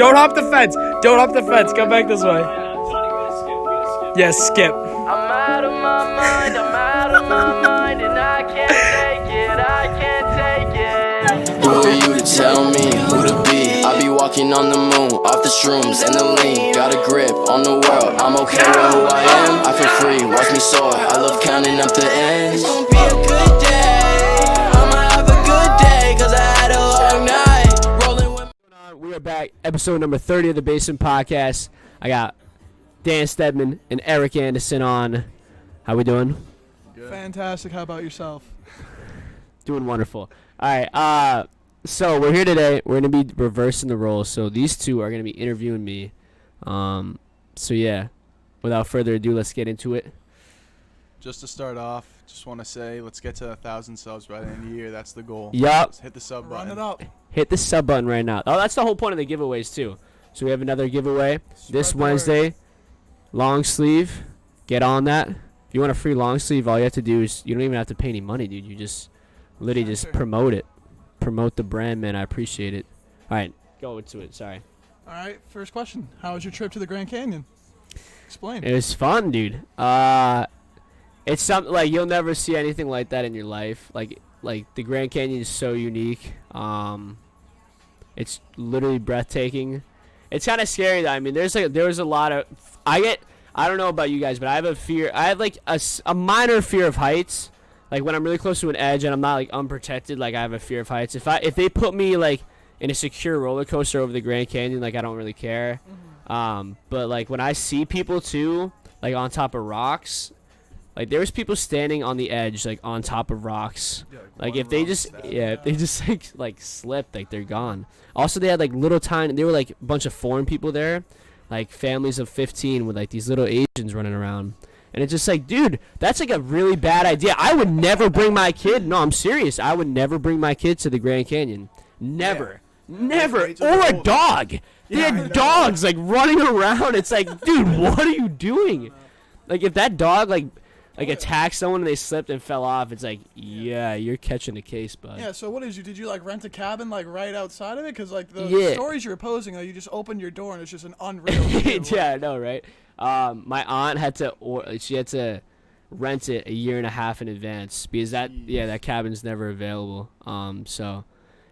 Don't hop the fence. Don't hop the fence. Come back this way. Yes, skip. I'm out of my mind, and I can't take it, Who are you to tell me who to be? I be walking on the moon, off the shrooms and the lean. Got a grip on the world, I'm okay with who I am. I feel free, watch me soar, I love counting up the ends. It's gonna be a good day, I'ma have a good day, cause I had a long night. Rolling with We are back, episode number 30 of the Basement Podcast. I got Dan Stedman and Eric Anderson on. How we doing? Good. Fantastic. How about yourself? Doing wonderful. All right, so we're here today. We're going to be reversing the roles. So these two are going to be interviewing me. So yeah, without further ado, let's get into it. Just to start off, just want to say, let's get to 1,000 subs by the end of the year. That's the goal. Yup. Let's hit the sub button. Run it up. Hit the sub button right now. Oh, that's the whole point of the giveaways too. So we have another giveaway this Wednesday. Long sleeve. Get on that. If you want a free long sleeve, all you have to do is, you don't even have to pay any money, dude. You just literally just promote it. Promote the brand, man. I appreciate it. All right, go into it. Sorry. All right, first question. How was your trip to the Grand Canyon? Explain. It was fun, dude. It's something like you'll never see anything like that in your life. Like the Grand Canyon is so unique. It's literally breathtaking. It's kind of scary though. I mean, there was a lot of I don't know about you guys, but I have a fear. I have like a minor fear of heights. Like when I'm really close to an edge and I'm not like unprotected, like I have a fear of heights. If they put me like in a secure roller coaster over the Grand Canyon, like I don't really care. But like when I see people too, like on top of rocks, like there was people standing on the edge, like on top of rocks. Yeah, like if they just like slip, like they're gone. Also, they had like little tiny. They were like a bunch of foreign people there, like families of 15 with like these little Asians running around. And it's just like, dude, that's like a really bad idea. I would never bring my kid. No, I'm serious. I would never bring my kid to the Grand Canyon. Never. Yeah. Never. Or a dog. They had dogs like running around. It's like, dude, what are you doing? Like if that dog like attacked someone and they slipped and fell off, it's like, yeah, you're catching the case, bud. Yeah, so what did you like rent a cabin like right outside of it? Because like the stories you're posing, you just opened your door and it's just an unreal view. Yeah, I know, right? My aunt had to rent it a year and a half in advance because that cabin's never available. So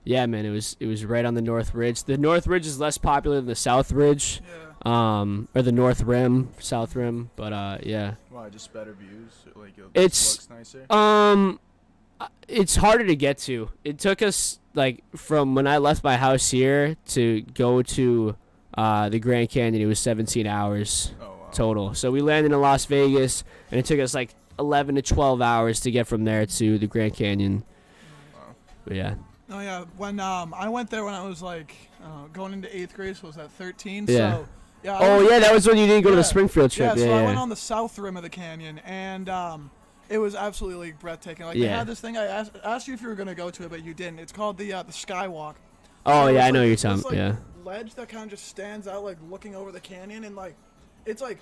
yeah, man, it was right on the North Ridge. The North Ridge is less popular than the South Ridge. Yeah. Or the North Rim, South Rim, but yeah. Why, just better views? Like it looks nicer? It's harder to get to. It took us like from when I left my house here to go to the Grand Canyon, it was 17 hours. Oh, wow. Total. So we landed in Las Vegas, and it took us like 11 to 12 hours to get from there to the Grand Canyon. Wow. But yeah. Oh yeah, when I went there when I was like going into 8th grade, so was that 13? Yeah. So, yeah. That was when you didn't go to the Springfield trip. Yeah, so I went on the south rim of the canyon, and it was absolutely breathtaking. Like they had this thing. I asked you if you were gonna go to it, but you didn't. It's called the Skywalk. Oh yeah, I know you're talking. Like, yeah. Ledge that kind of just stands out, like looking over the canyon, and like it's like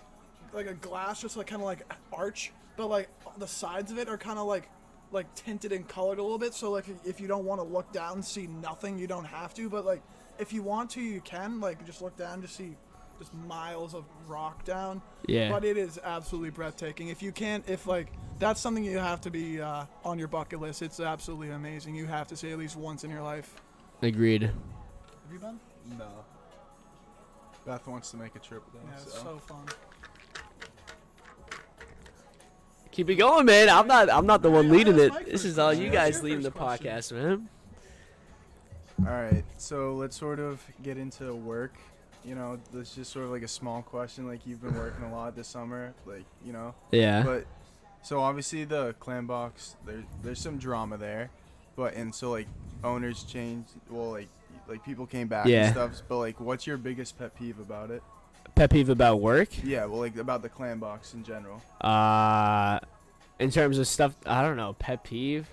a glass, just like kind of like arch, but like the sides of it are kind of like tinted and colored a little bit. So like if you don't want to look down and see nothing, you don't have to. But like if you want to, you can like just look down to see just miles of rock down. Yeah. But it is absolutely breathtaking. If like that's something you have to be on your bucket list. It's absolutely amazing. You have to see at least once in your life. Agreed. Have you been? No. Beth wants to make a trip with them. Yeah, it's so fun. Keep it going, man. I'm not the one leading it. This is all you guys your leading the first podcast, man. All right, so let's sort of get into work. You know, this is just sort of like a small question. Like you've been working a lot this summer, like you know. Yeah. But so obviously the clam box, there's some drama there, and so like owners changed. Well, like people came back and stuff. But like, what's your biggest pet peeve about it? Pet peeve about work? Yeah, well, like about the clam box in general. In terms of stuff, I don't know. Pet peeve.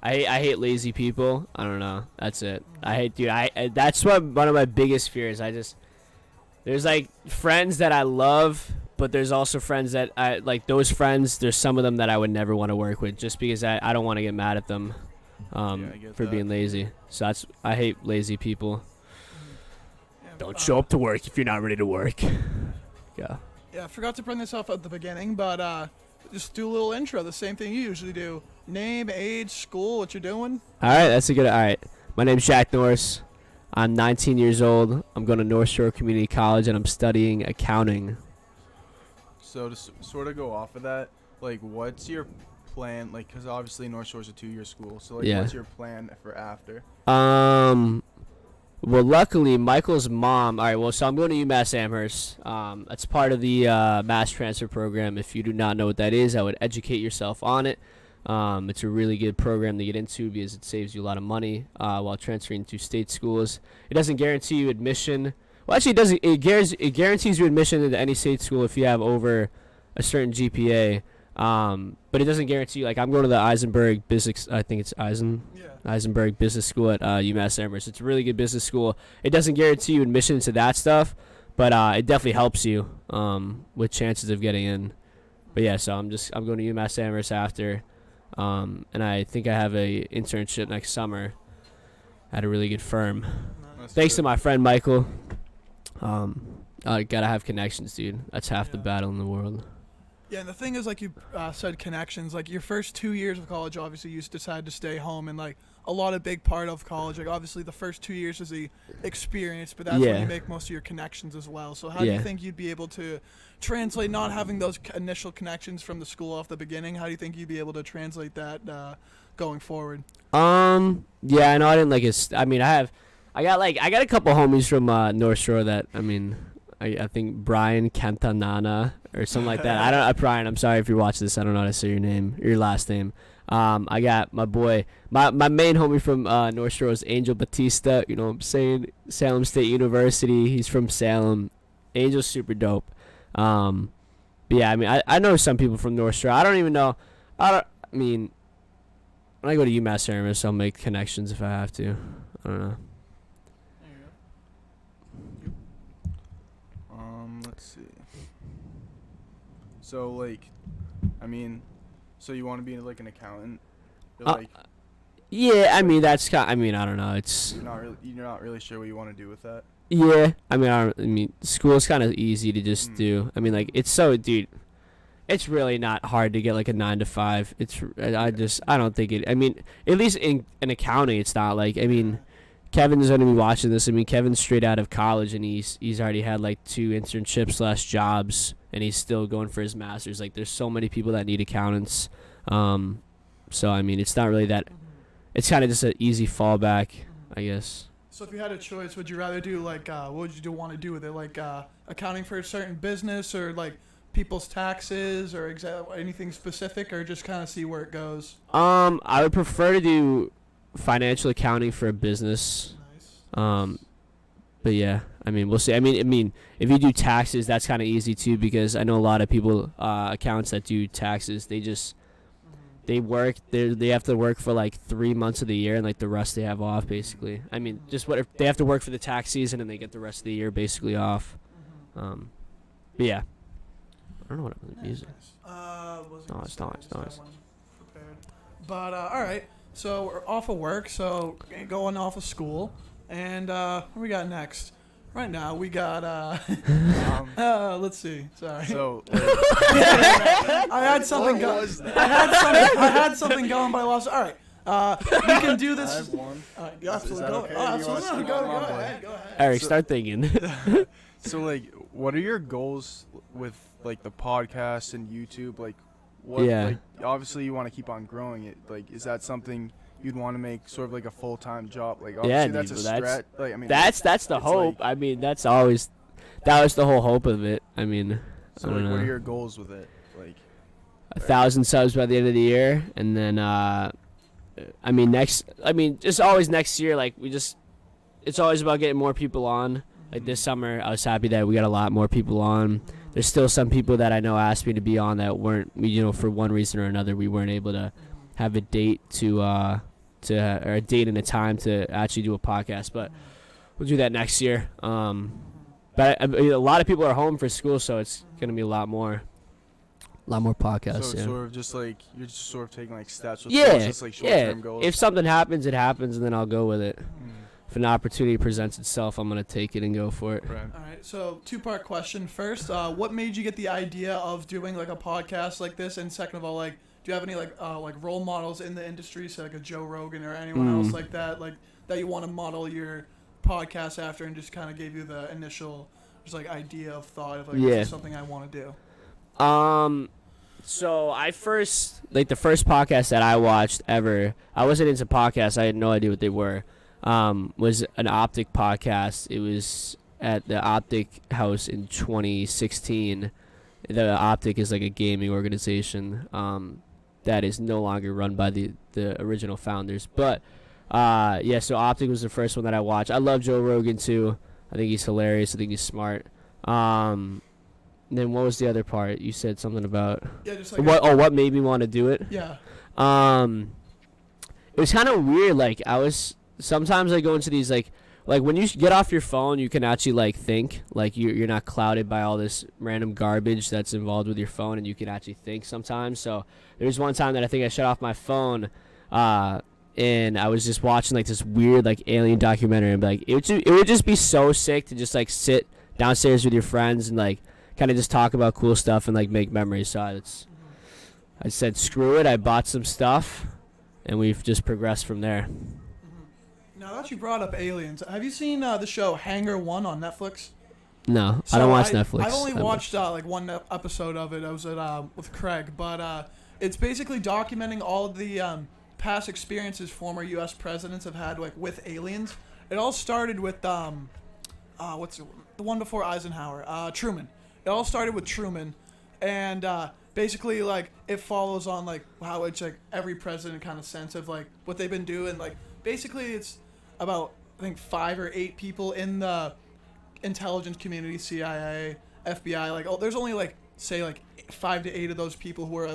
I hate lazy people. I don't know. That's it. That's what one of my biggest fears. There's like friends that I love, but there's also friends that I like. Those friends, there's some of them that I would never want to work with, just because I don't want to get mad at them, for being lazy. So I hate lazy people. Don't show up to work if you're not ready to work. Yeah. Yeah, I forgot to bring this up at the beginning, but just do a little intro. The same thing you usually do. Name, age, school, what you're doing. All right, that's a good. All right, my name's Jack Norris. I'm 19 years old. I'm going to North Shore Community College, and I'm studying accounting. So to sort of go off of that, like, what's your plan? Like, because obviously North Shore's a 2-year school. So, like, Yeah. what's your plan for after? Well, luckily, Michael's mom. All right, well, so I'm going to UMass Amherst. That's part of the mass transfer program. If you do not know what that is, I would educate yourself on it. It's a really good program to get into because it saves you a lot of money while transferring to state schools. It doesn't guarantee you admission. Well, actually, it doesn't. It guarantees you admission into any state school if you have over a certain GPA. But it doesn't guarantee you. Like, I'm going to the Eisenberg Business. I think it's Eisenberg Business School at UMass Amherst. It's a really good business school. It doesn't guarantee you admission to that stuff, but it definitely helps you with chances of getting in. But yeah, so I'm going to UMass Amherst after. And I think I have a internship next summer at a really good firm. Thanks to my friend Michael. I gotta have connections, dude. That's half the battle in the world. Yeah, and the thing is, like you said, connections. Like, your first 2 years of college, obviously, you decided to stay home, and, like, a lot of big part of college, like, obviously, the first 2 years is the experience, but that's when you make most of your connections as well. So how do you think you'd be able to translate not having those initial connections from the school off the beginning? How do you think you'd be able to translate that going forward? Yeah, I know I didn't like it. I mean, I got a couple homies from North Shore that, I mean, I think Brian Cantanana or something like that. Brian, I'm sorry if you're watching this. I don't know how to say your last name. I got my boy, my main homie from North Shore is Angel Batista. You know what I'm saying? Salem State University. He's from Salem. Angel's super dope. But yeah, I mean, I know some people from North Shore. I don't even know. I mean, when I go to UMass Amherst, I'll make connections if I have to. I don't know. Let's see. So, like, I mean, so you want to be like an accountant? Or, like, yeah, I mean that's kind. I mean, I don't know. It's you're not really sure what you want to do with that. Yeah, I mean, school's kind of easy to just do. I mean, like, dude, it's really not hard to get like a 9 to 5. I don't think it. I mean, at least in accounting, it's not like. I mean, Kevin's going to be watching this. I mean, Kevin's straight out of college, and he's already had like 2 internships / jobs, and he's still going for his master's. Like, there's so many people that need accountants. So I mean, it's not really that. It's kind of just an easy fallback, I guess. So if you had a choice, would you rather do like what would you want to do with it? Like accounting for a certain business, or like people's taxes, or anything specific, or just kind of see where it goes? I would prefer to do financial accounting for a business. Nice. But yeah, I mean, we'll see. I mean, if you do taxes, that's kind of easy too, because I know a lot of people, accountants that do taxes, they have to work for like 3 months of the year, and like the rest they have off basically. I mean, just what if they have to work for the tax season and they get the rest of the year basically off. But yeah, I don't know what music. No, it's nice. But all right, so we're off of work, so going off of school, and what we got next? Right now we got let's see. Sorry. So I had something going. I had something going, but I lost it. All right. You can do this. I have one. Absolutely. okay? Go, You wanna speak go on my ahead. Go ahead. Eric, start thinking. So, like, what are your goals with like the podcast and YouTube? Like, what? Yeah. Like, obviously you want to keep on growing it. Like, is that something you'd want to make sort of like a full-time job? Like, obviously Yeah, that's dude, a well, stretch. Like, I mean, that's the hope. Like, I mean, that was the whole hope of it. I mean, so I don't like, know. what are your goals with it? Like, 1,000 subs by the end of the year, and then just always next year. Like, it's always about getting more people on. Like this summer, I was happy that we got a lot more people on. There's still some people that I know asked me to be on that weren't, for one reason or another, we weren't able to have a date or a date and a time to actually do a podcast. But we'll do that next year. But a lot of people are home for school, so it's gonna be a lot more podcasts. so Yeah. sort of just like you're just sort of taking like steps. With Yeah, just like short-term goals. If something happens, it happens, and then I'll go with it. if an opportunity presents itself, I'm gonna take it and go for it. Right. All right, so two-part question. First, what made you get the idea of doing like a podcast like this? And second of all, like, do you have any like role models in the industry, so like a Joe Rogan or anyone else like that you want to model your podcast after, and just kind of gave you the initial just like idea of thought of like this is something I want to do? So I first, like, the first podcast that I watched ever, I wasn't into podcasts. I had no idea what they were. Was an Optic podcast. It was at the Optic House in 2016. The Optic is like a gaming organization that is no longer run by the original founders. But so Optic was the first one that I watched. I love Joe Rogan too. I think he's hilarious. I think he's smart. Then what was the other part? You said something about just like what made me want to do it? Yeah. It was kind of weird. Like, sometimes I go into these like when you get off your phone, you can actually like think, like you're not clouded by all this random garbage that's involved with your phone, and you can actually think sometimes. So there was one time that I think I shut off my phone, and I was just watching like this weird like alien documentary, and like it would just be so sick to just like sit downstairs with your friends and like kind of just talk about cool stuff and like make memories. So I said screw it. I bought some stuff, and we've just progressed from there. Now that you brought up aliens, have you seen the show Hangar 1 on Netflix? No, So I don't watch Netflix. I've only watched like one episode of it. I was at with Craig, but it's basically documenting all of the past experiences former U.S. presidents have had like with aliens. It all started with the one before Eisenhower, Truman. It all started with Truman, and basically like it follows on like how it's like every president kind of sense of like what they've been doing. Like basically it's about I think 5 or 8 people in the intelligence community, CIA, FBI. Like there's only like say like 5 to 8 of those people who are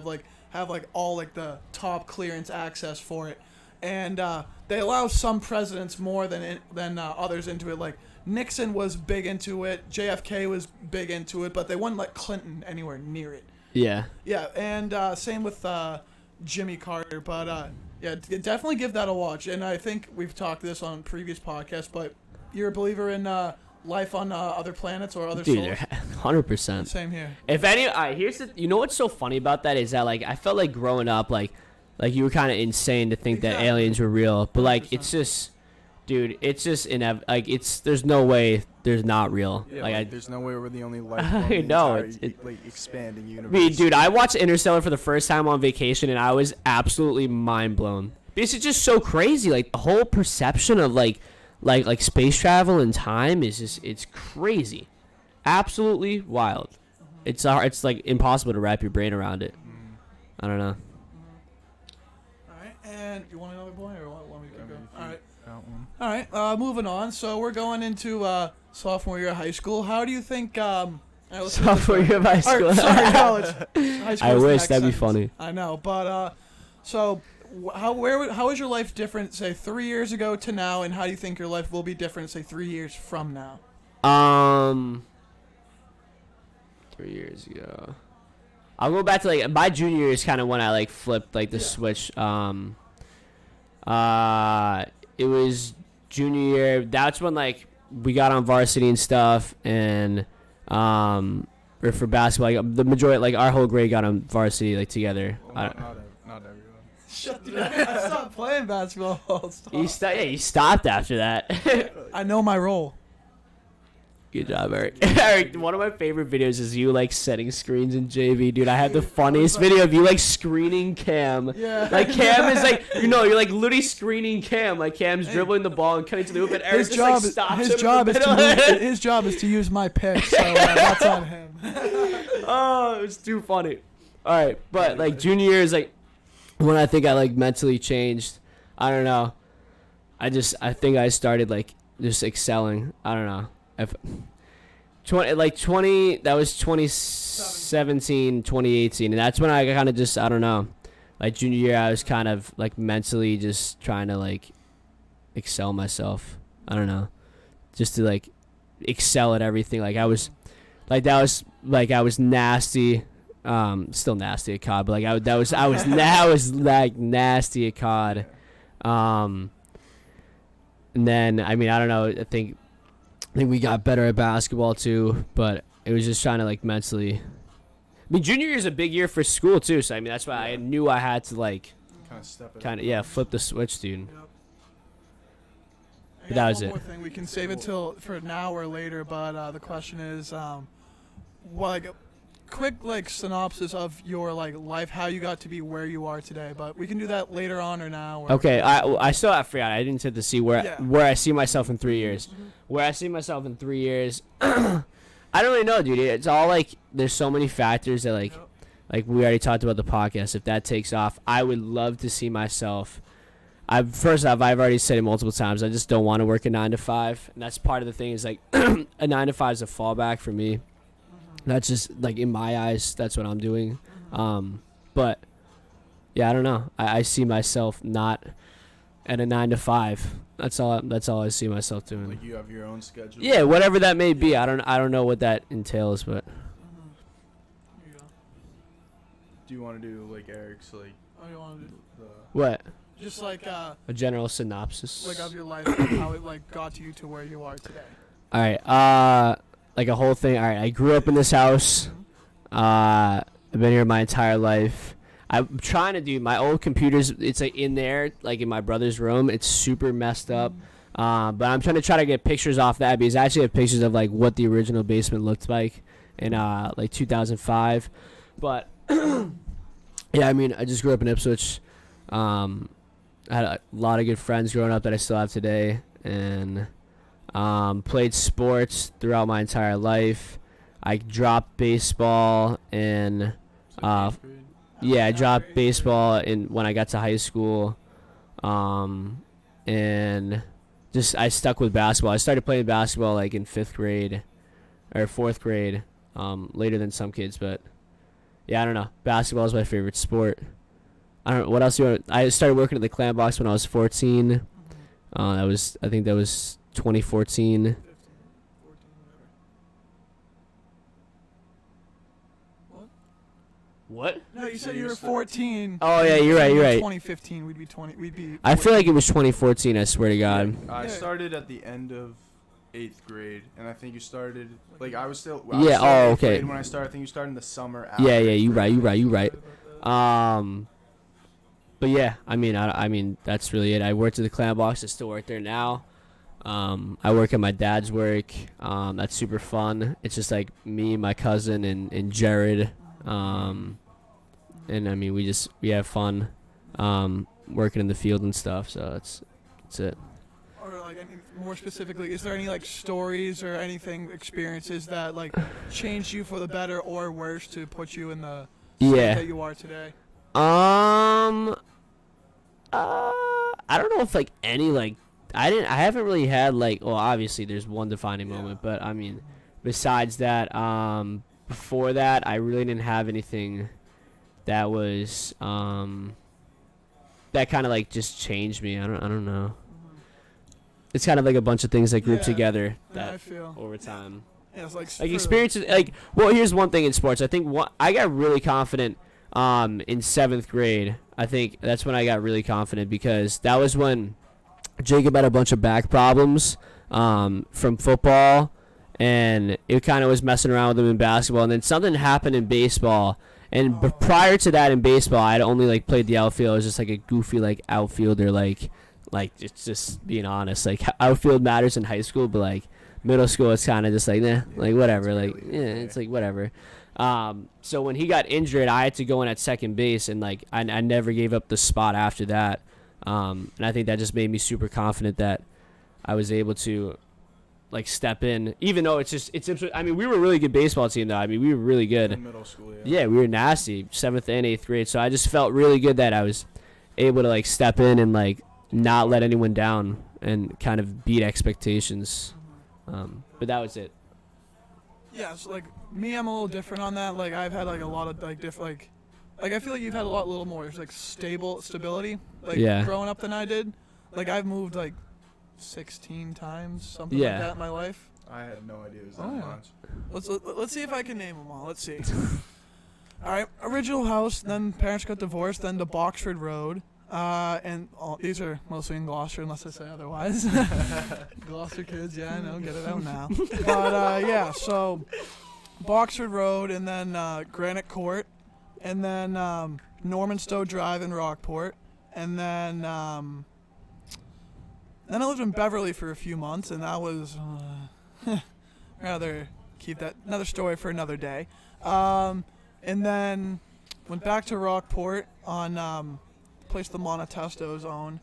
have all like the top clearance access for it, and they allow some presidents more than others into it. Like Nixon was big into it, JFK was big into it, but they wouldn't let Clinton anywhere near it. Yeah. Yeah, and same with Jimmy Carter, but definitely give that a watch. And I think we've talked this on previous podcasts, but you're a believer in life on other planets or other Dude, souls? 100%. Same here. If any, here's the. You know what's so funny about that is that like I felt like growing up like you were kind of insane to think that aliens were real, but like 100%. it's just, dude, it's just there's no way there's not real. Yeah, there's no way we're the only life I on the know, entire, like expanding universe. Me, dude, I watched Interstellar for the first time on vacation, and I was absolutely mind blown. Because it's just so crazy. Like the whole perception of like space travel and time is just it's crazy, absolutely wild. It's like impossible to wrap your brain around it. I don't know. All right, and you want another point or want me to keep going? All right. That one. All right, moving on. So we're going into sophomore year of high school. How do you think? Sophomore year of high school. Sorry, college. High school I is the wish next that'd be sentence. funny. I know, but so how is your life different, say 3 years ago to now, and how do you think your life will be different, say 3 years from now? 3 years ago. I'll go back to like my junior year is kind of when I like flipped like the switch. It was junior year. That's when like we got on varsity and stuff, and or for basketball, like, the majority, like our whole grade got on varsity like together. Well, not everyone. Shut the I stopped playing basketball. Stop. You stopped after that. I know my role. Good job, Eric. Eric, one of my favorite videos is you like setting screens in JV, dude. I had the funniest video of you like screening Cam. Yeah. Like Cam is like, you're like literally screening Cam. Like Cam's dribbling the ball and cutting to the hoop, and Eric just like stops him in the middle. His job is to use my pick, so that's on him. Oh, it was too funny. All right, but like junior year is like when I think I like mentally changed. I don't know. I think I started like just excelling. I don't know. That was 2017, 2018, and that's when I kind of just, I don't know, like junior year I was kind of like mentally just trying to like excel myself. I don't know, just to like excel at everything. Like I was like I was nasty, still nasty at COD, but like I was like nasty at COD. And then, I mean, I don't know. I think we got better at basketball too, but it was just trying to like mentally. I mean, junior year is a big year for school too, so I mean that's why I knew I had to like flip the switch, dude. Yep. But that was one it. more thing. We can save it till for now or later, but the question is, like, quick like synopsis of your like life, how you got to be where you are today. But we can do that later on or now. Or Okay, I still have forgot. I didn't get to see where Yeah. I see myself in 3 years. Where I see myself in 3 years, I don't really know, dude. It's all like there's so many factors that like we already talked about the podcast. If that takes off, I would love to see myself. First off, I've already said it multiple times. I just don't want to work a 9 to 5, and that's part of the thing. Is like a 9 to 5 is a fallback for me. That's just like in my eyes, that's what I'm doing. But yeah, I don't know. I see myself not at a 9 to 5. That's all I see myself doing. Like you have your own schedule. Yeah, whatever that may be. I don't know what that entails, but There you go. Do you want to do like Eric's like Oh, you want to do what? just like A general synopsis. like of your life, like, how it like got you to where you are today. All right. Like a whole thing. All right. I grew up in this house. I've been here my entire life. I'm trying to do my old computers. It's like in there, like in my brother's room. It's super messed up. But I'm trying to get pictures off that because I actually have pictures of like what the original basement looked like in like 2005. But yeah, I mean, I just grew up in Ipswich. I had a lot of good friends growing up that I still have today, and played sports throughout my entire life. I dropped baseball in yeah, I dropped baseball when I got to high school, and just I stuck with basketball. I started playing basketball like in 5th grade or 4th grade, later than some kids, but yeah, I don't know. Basketball is my favorite sport. I don't know what else you want. I started working at the Clam Box when I was 14. I think that was 2014. 15, 14, whatever. What? No, you said you were 14. Oh yeah, you're right. 2015, we'd be 20. We'd be. I feel like it was 2014. I swear to God. I Yeah. started at the end of 8th grade, and I think you started like I was still. Yeah, still oh, in 8th okay. grade when I started, I think you started in the summer. After Yeah, 8th you grade. right. But yeah, I mean that's really it. I worked at the Clam Box. I still work there now. I work at my dad's work. That's super fun. It's just like me, my cousin, and Jared. And I mean we have fun working in the field and stuff. So that's it. Or like any, more specifically, is there any like stories or anything experiences that like changed you for the better or worse to put you in the state that you are today? I don't know if like any like I haven't really had like, well, obviously there's one defining moment, but I mean besides that, before that I really didn't have anything that was that kind of like just changed me. I don't know. It's kind of like a bunch of things that group together Yeah, I that feel. over time. Yeah, it's like Experiences like, well, here's one thing in sports. I think I got really confident in 7th grade. I think that's when I got really confident because that was when Jacob had a bunch of back problems from football, and it kind of was messing around with him in basketball, and then something happened in baseball. And prior to that in baseball, I'd only like played the outfield. I was just like a goofy like outfielder, like it's just being honest. Like outfield matters in high school, but like middle school, it's kind of just like like whatever. Like it's like whatever. So when he got injured, I had to go in at second base, and like I never gave up the spot after that. And I think that just made me super confident that I was able to like step in, even though it's I mean, we were a really good baseball team though. I mean, we were really good. In middle school, Yeah, we were nasty, 7th and 8th grade. So I just felt really good that I was able to like step in and like not let anyone down and kind of beat expectations. But that was it. Yeah, so like me, I'm a little different on that. Like I've had like a lot of like different like I feel like you've had a little more like stability like growing up than I did. Like I've moved like 16 times, something like that in my life. I had no idea it was that much. Let's see if I can name them all. Let's see. All right, original house, then parents got divorced, then to Boxford Road, And these are mostly in Gloucester, unless I say otherwise. Gloucester kids, yeah, I know, get it out now. But yeah, so Boxford Road, and then Granite Court, and then Normanstow Drive in Rockport, and then I lived in Beverly for a few months, and that was rather keep that another story for another day. And then went back to Rockport on place the Montesto's own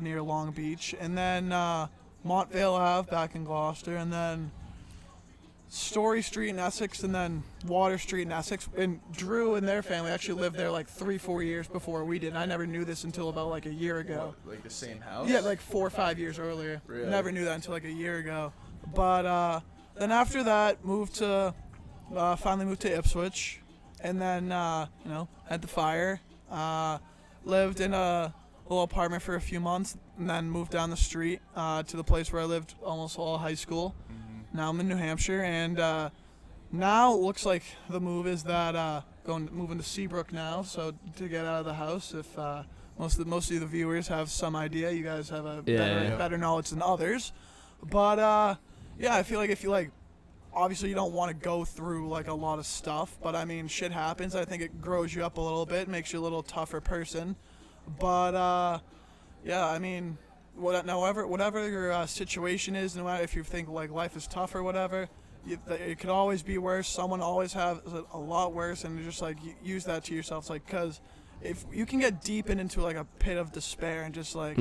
near Long Beach, and then Montvale Ave back in Gloucester, and then Story Street in Essex, and then Water Street in Essex. And Drew and their family actually lived there like 3-4 years before we did. And I never knew this until about like a year ago. What, like the same house? Yeah, like 4 or 5 years earlier. Really? Never knew that until like a year ago. But then after that, finally moved to Ipswich, and then had the fire. Lived in a little apartment for a few months, and then moved down the street to the place where I lived almost all high school. Now I'm in New Hampshire, and now it looks like the move is that moving to Seabrook now. So to get out of the house, if most of the viewers have some idea, you guys have a better knowledge than others. But yeah, I feel like if you obviously you don't want to go through like a lot of stuff, but I mean shit happens. I think it grows you up a little bit, makes you a little tougher person. But yeah, I mean, whatever your situation is, no matter if you think like life is tough or whatever, it could always be worse. Someone always has a lot worse, and just like use that to yourself. It's like, because if you can get deep into like a pit of despair and just like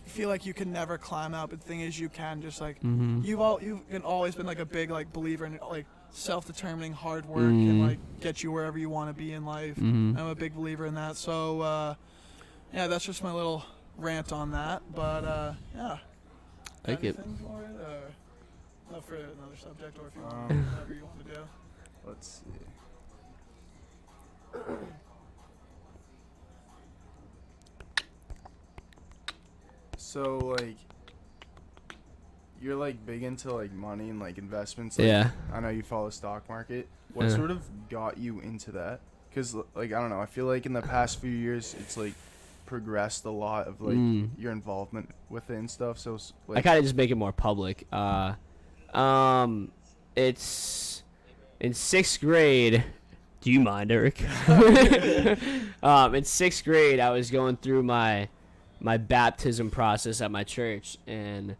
feel like you can never climb out, but the thing is you can. Just like you've always been like a big like believer in like self-determining hard work can like get you wherever you want to be in life. I'm a big believer in that. So yeah, that's just my little rant on that. But yeah, like it. Anything for it, or not for another subject, or if you want whatever you want to do. Let's see. So like, you're like big into like money and like investments. Like, Yeah. I know you follow the stock market. What sort of got you into that? Because like, I don't know. I feel like in the past few years, it's like progressed a lot of like your involvement with it and stuff. So like, I kind of just make it more public. It's in 6th grade. Do you mind, Eric? In 6th grade, I was going through my baptism process at my church, and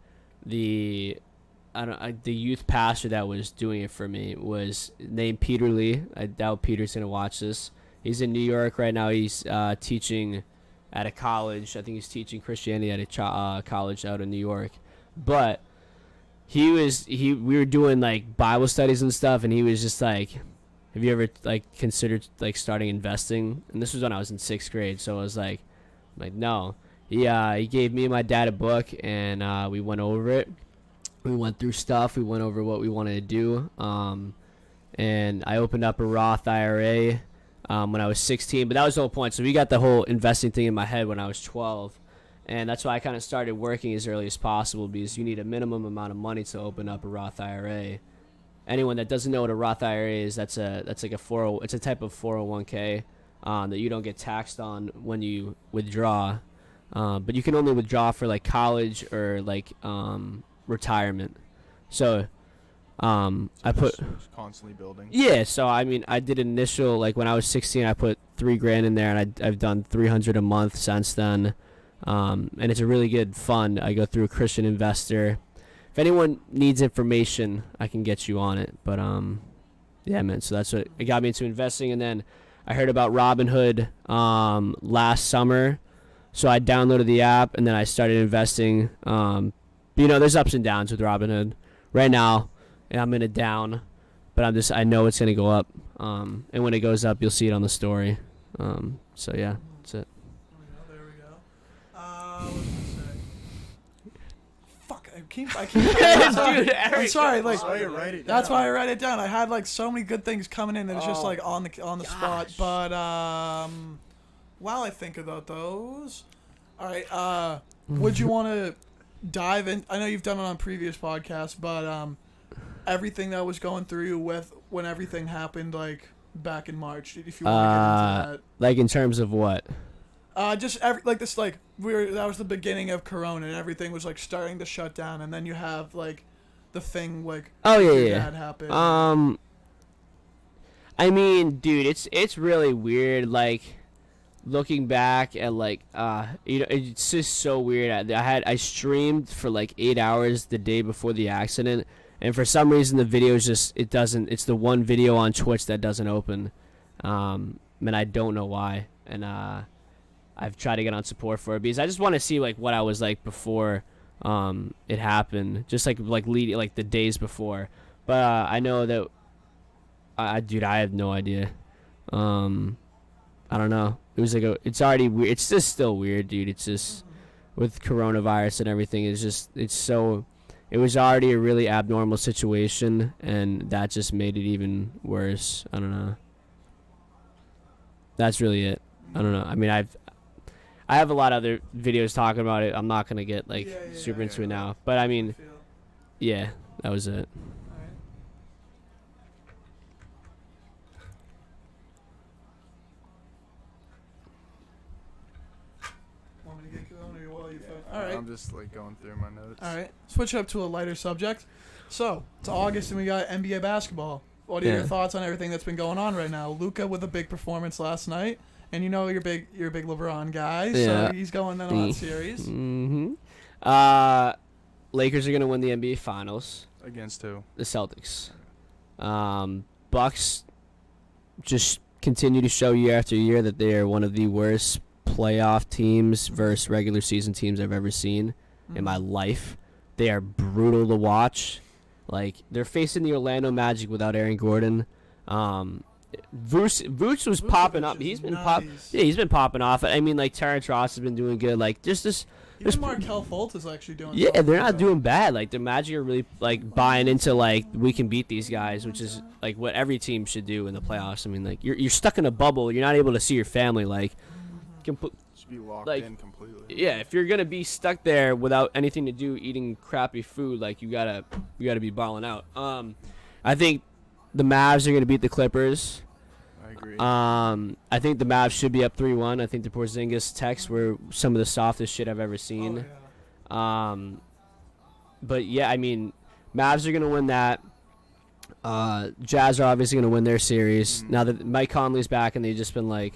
the youth pastor that was doing it for me was named Peter Lee. I doubt Peter's gonna watch this. He's in New York right now. He's teaching at a college. I think he's teaching Christianity at a college out in New York. But we were doing like Bible studies and stuff, and he was just like, have you ever like considered like starting investing? And this was when I was in 6th grade, so I was like no. He gave me and my dad a book, and we went over it. We went through stuff. We went over what we wanted to do. And I opened up a Roth IRA when I was 16. But that was the whole point. So we got the whole investing thing in my head when I was 12. And that's why I kind of started working as early as possible, because you need a minimum amount of money to open up a Roth IRA. Anyone that doesn't know what a Roth IRA is, that's like it's a type of 401k that you don't get taxed on when you withdraw. But you can only withdraw for like college or like retirement. So I put constantly building. Yeah, so I mean, I did initial, like when I was 16, I put $3,000 in there, and I've done $300 a month since then. And it's a really good fund. I go through a Christian investor. If anyone needs information, I can get you on it. But yeah, man. So that's what it got me into investing. And then I heard about Robinhood last summer, so I downloaded the app, and then I started investing. There's ups and downs with Robinhood. Right now, I'm in a down, but I know it's gonna go up. And when it goes up, you'll see it on the story. So yeah, that's it. There we go. What was I gonna say? Fuck, I keep. I'm sorry. Like, That's why you write it that's down. why I write it down. I had like so many good things coming in, and it's just like on the spot. But while I think about those, all right. Would you want to dive in? I know you've done it on previous podcasts, but everything that was going through you with when everything happened, like back in March. If you want to get into that, Like in terms of what? Just that was the beginning of Corona, and everything was like starting to shut down, and then you have like the thing like your dad happened. I mean, dude, it's really weird. Like looking back at it's just so weird. I streamed for like 8 hours the day before the accident, and for some reason the video it's the one video on Twitch that doesn't open, and I don't know why. And I've tried to get on support for it because I just want to see like what I was like before it happened, just like leading like the days before. But I know that dude, I have no idea. I don't know. It was like it's already weird. It's just still weird, dude. It's just with coronavirus and everything. It was already a really abnormal situation, and that just made it even worse. I don't know. That's really it. I don't know. I mean, I have a lot of other videos talking about it. I'm not gonna get super into it now. But I mean, yeah, that was it. All right. I'm just like going through my notes. All right. Switch up to a lighter subject. So it's August and we got NBA basketball. What are your thoughts on everything that's been going on right now? Luka with a big performance last night, and you're a big LeBron guy, so he's going in on that series. Mm-hmm. Lakers are gonna win the NBA Finals. Against who? The Celtics. Bucks just continue to show year after year that they are one of the worst playoff teams versus regular season teams I've ever seen in my life. They are brutal to watch. Like, they're facing the Orlando Magic without Aaron Gordon. Vooch was popping up. He's been he's been popping off. I mean, like, Terrence Ross has been doing good. Like, just this. Even Markelle Fultz is actually doing. Yeah, they're not doing bad. Like, the Magic are really like buying into like we can beat these guys, which is like what every team should do in the playoffs. I mean, like you're stuck in a bubble. You're not able to see your family. Like, should be locked in completely. Yeah, if you're gonna be stuck there without anything to do, eating crappy food, like you gotta be balling out. I think the Mavs are gonna beat the Clippers. I agree. I think the Mavs should be up 3-1. I think the Porzingis texts were some of the softest shit I've ever seen. Oh, yeah. But yeah, I mean, Mavs are gonna win that. Jazz are obviously gonna win their series now that Mike Conley's back, and they've just been like.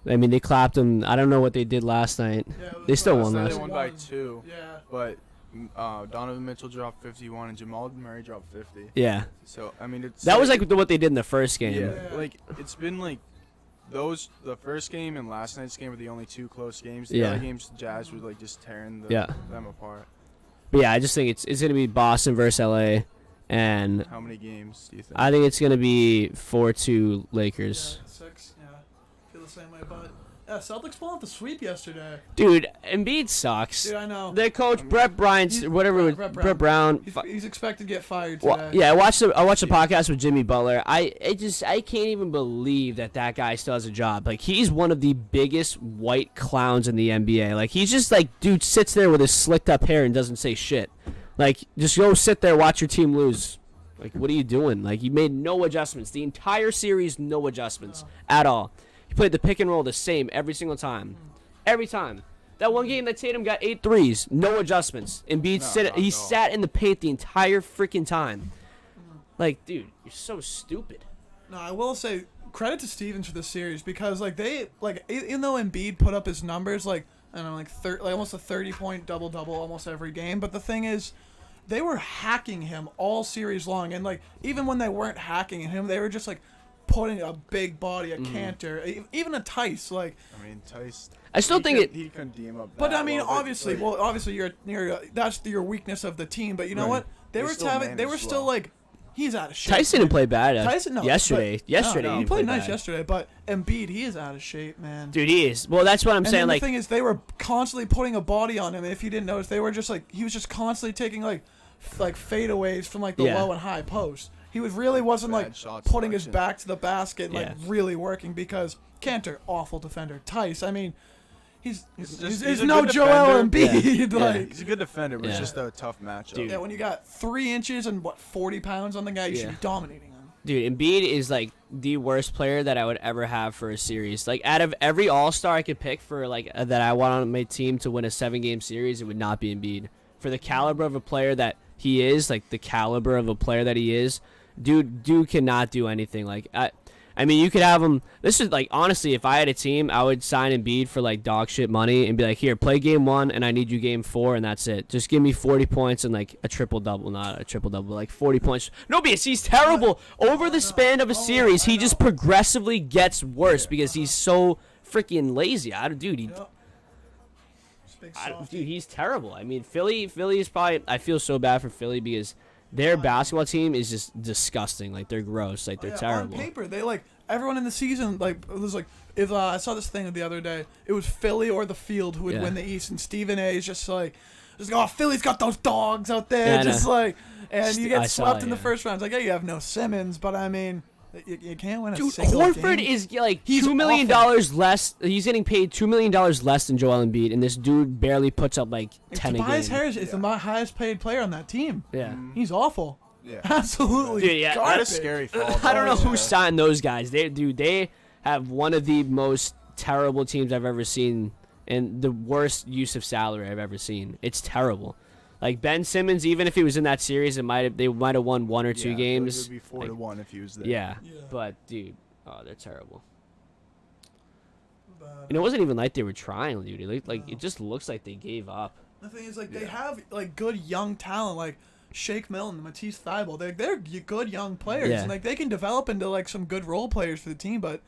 I mean, they clapped them. I don't know what they did last night. Yeah, they still won last night. They won by 2. Yeah. But Donovan Mitchell dropped 51 and Jamal Murray dropped 50. Yeah. So, I mean, that was like what they did in the first game. Yeah. Like, it's been like the first game and last night's game were the only 2 close games. The other games, Jazz were like just tearing them apart. But yeah, I just think it's going to be Boston versus LA. And how many games do you think? I think it's going to be 4-2 Lakers. Yeah, 6. Yeah. Feel the same way, but Celtics pulled off the sweep yesterday. Dude, Embiid sucks. Dude, I know. Their coach Brett Brown. Brett Brown. He's expected to get fired today. Well, yeah, I watched the podcast with Jimmy Butler. I can't even believe that guy still has a job. Like, he's one of the biggest white clowns in the NBA. Like, he's just like, dude sits there with his slicked up hair and doesn't say shit. Like, just go sit there, watch your team lose. Like, what are you doing? Like, you made no adjustments. The entire series, no adjustments at all. He played the pick and roll the same every single time. Every time. That one game that Tatum got 8 threes, no adjustments. Embiid sat in the paint the entire freaking time. Like, dude, you're so stupid. No, I will say credit to Stevens for this series because even though Embiid put up his numbers almost a 30-point double-double almost every game, but the thing is they were hacking him all series long, and like even when they weren't hacking him, they were just like putting a big body, a Cantor, even a Tice. Like, I mean, Tice. I still think he couldn't DM up. But I mean, obviously that's your weakness of the team. But you know what? They were still like, he's out of shape. Tyson didn't play bad. Yesterday he played nice yesterday. But Embiid, he is out of shape, man. Dude, he is. Well, that's what I'm saying. Like, the thing is, they were constantly putting a body on him. And if you didn't notice, they were just like he was just constantly taking like fadeaways from like the low and high post. He wasn't like putting his back to the basket and like really working because Cantor, awful defender. Tice, I mean, he's no Joel Embiid. Yeah. Like, he's a good defender, but it's just a tough matchup. Dude. Yeah, when you got 3 inches and 40 pounds on the guy, you should be dominating him. Dude, Embiid is like the worst player that I would ever have for a series. Like out of every All-Star I could pick for like that I want on my team to win a 7-game series, it would not be Embiid. For the caliber of a player that he is, like the caliber of a player that he is, dude cannot do anything. Like I mean, you could have him. This is like, honestly, if I had a team, I would sign Embiid for like dog shit money and be like, here, play game 1, and I need you game 4, and that's it. Just give me 40 points and like a triple double, not a triple double, like 40 points. No, because he's terrible. Over the span of a series, he just progressively gets worse because he's so freaking lazy. Dude, he's terrible. I mean, Philly is probably. I feel so bad for Philly because their basketball team is just disgusting. Like, they're gross. Like, they're terrible. On paper, they like everyone in the season. Like, it was like if I saw this thing the other day, it was Philly or the Field who would win the East, and Stephen A. is just like, oh, Philly's got those dogs out there, just like, and you get swept in the first round. It's like, yeah, you have no Simmons, but I mean, you can't win a single Horford game. is like $2 million less. He's getting paid $2 million less than Joel Embiid, and this dude barely puts up like 10 a game. Tobias Harris is the highest paid player on that team. Yeah, he's awful. Yeah. Absolutely. Dude, yeah, garbage. That's a scary fall. I don't know who signed those guys. They have one of the most terrible teams I've ever seen, and the worst use of salary I've ever seen. It's terrible. Like Ben Simmons, even if he was in that series, they might have won 1 or 2 games. It would be 4-1 if he was there. Yeah, but dude, they're terrible. And it wasn't even like they were trying, dude. It just looks like they gave up. The thing is, like, they have like good young talent, like Shake Milton, Matisse Thybulle. They're good young players, and like they can develop into like some good role players for the team, but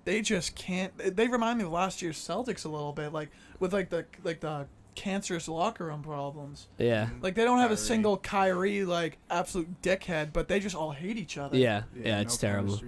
they just can't. They remind me of last year's Celtics a little bit, like with the cancerous locker room problems. Yeah. Like, they don't have a single Kyrie, like, absolute dickhead, but they just all hate each other. Yeah, it's terrible.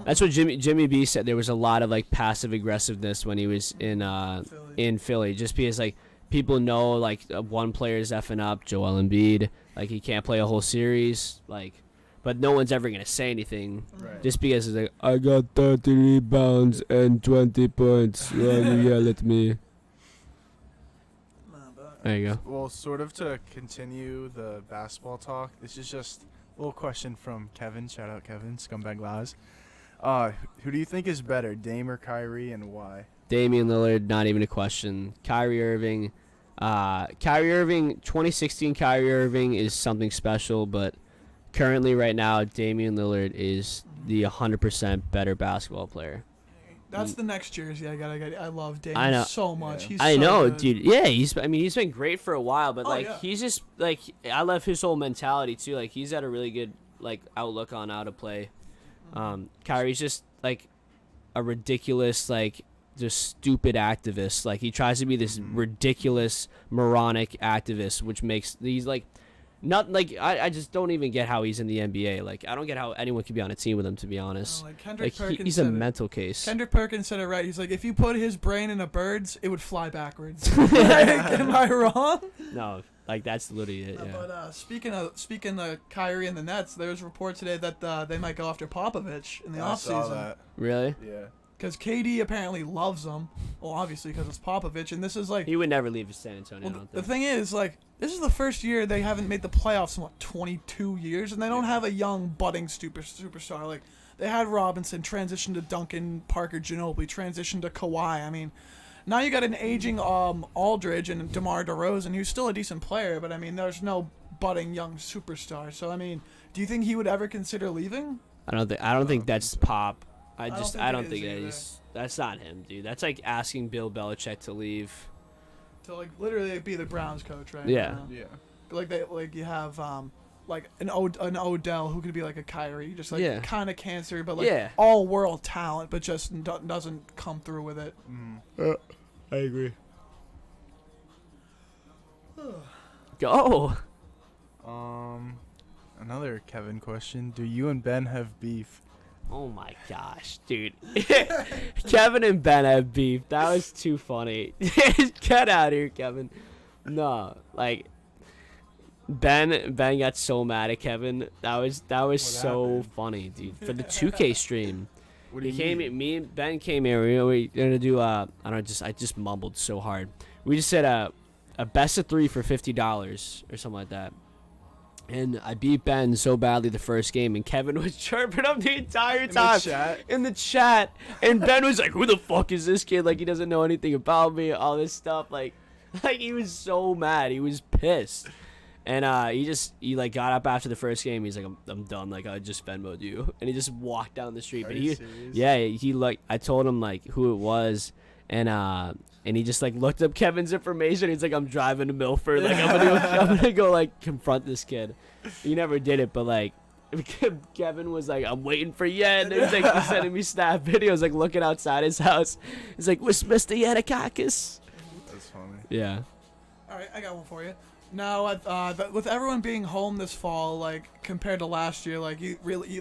That's what Jimmy B said. There was a lot of, like, passive aggressiveness when he was in Philly, just because, like, people know, like, one player is effing up, Joel Embiid, like, he can't play a whole series, like, but no one's ever going to say anything just because it's like, I got 30 rebounds and 20 points, you yell at me. There you go. Well, sort of to continue the basketball talk, this is just a little question from Kevin. Shout out Kevin, Scumbag Lies. Who do you think is better, Dame or Kyrie, and why? Damian Lillard, not even a question. Kyrie Irving, 2016 Kyrie Irving is something special, but currently right now, Damian Lillard is the 100% better basketball player. That's the next jersey I got. I love Dame so much. Yeah. He's so good. Dude. Yeah, he's been great for a while, but He's just like, I love his whole mentality too. Like, he's got a really good like outlook on how to play. Kyrie's just like a ridiculous, like, just stupid activist. Like, he tries to be this ridiculous moronic activist, which makes he's like not like I just don't even get how he's in the NBA. Like, I don't get how anyone could be on a team with him, to be honest. He's a mental case. Kendrick Perkins said it right. He's like, if you put his brain in a bird's, it would fly backwards. Am I wrong? No, like, that's literally it. Yeah. But speaking of Kyrie and the Nets, there's a report today that they might go after Popovich in the offseason. I saw that. Really? Yeah. Because KD apparently loves him. Well, obviously, because it's Popovich, and this is like... He would never leave San Antonio, I don't think. The thing is, like, this is the first year they haven't made the playoffs in, 22 years, and they don't have a young, budding superstar. Like, they had Robinson, transition to Duncan, Parker Ginobili, transition to Kawhi. I mean, now you got an aging Aldridge and DeMar DeRozan, who's still a decent player, but, I mean, there's no budding young superstar. So, I mean, do you think he would ever consider leaving? I don't think that's Pop. I don't think it that is. That's not him, dude. That's like asking Bill Belichick to leave. To, like, literally be the Browns coach, right? Yeah. Yeah. Like you have like an Odell who could be like a Kyrie, just like kind of cancer, but like all world talent, but just doesn't come through with it. I agree. Go. Another Kevin question: do you and Ben have beef? Oh my gosh, dude. Kevin and Ben have beef. That was too funny. Get out of here, Kevin. No, like, Ben got so mad at Kevin. That was so happened? funny, dude. For the 2K stream. What do you He mean? came, me and Ben came here. We were gonna do I just mumbled so hard. We just said a best of 3 for $50 or something like that. And I beat Ben so badly the first game, and Kevin was chirping him the entire time in the chat. And Ben was like, "Who the fuck is this kid? Like, he doesn't know anything about me, all this stuff." Like he was so mad. He was pissed. And he like got up after the first game. He's like, I'm done. Like, I just Venmo'd you. And he just walked down the street. Are but you serious? he like, I told him like who it was, and he just like looked up Kevin's information. He's like, I'm driving to Milford. Like, I'm gonna go like confront this kid. He never did it, but like Kevin was like, I'm waiting for Yen. And he's like sending me snap videos, like looking outside his house. He's like, where's Mr. Yanikakis? That's funny. Yeah. All right, I got one for you. Now, with everyone being home this fall, like compared to last year, like you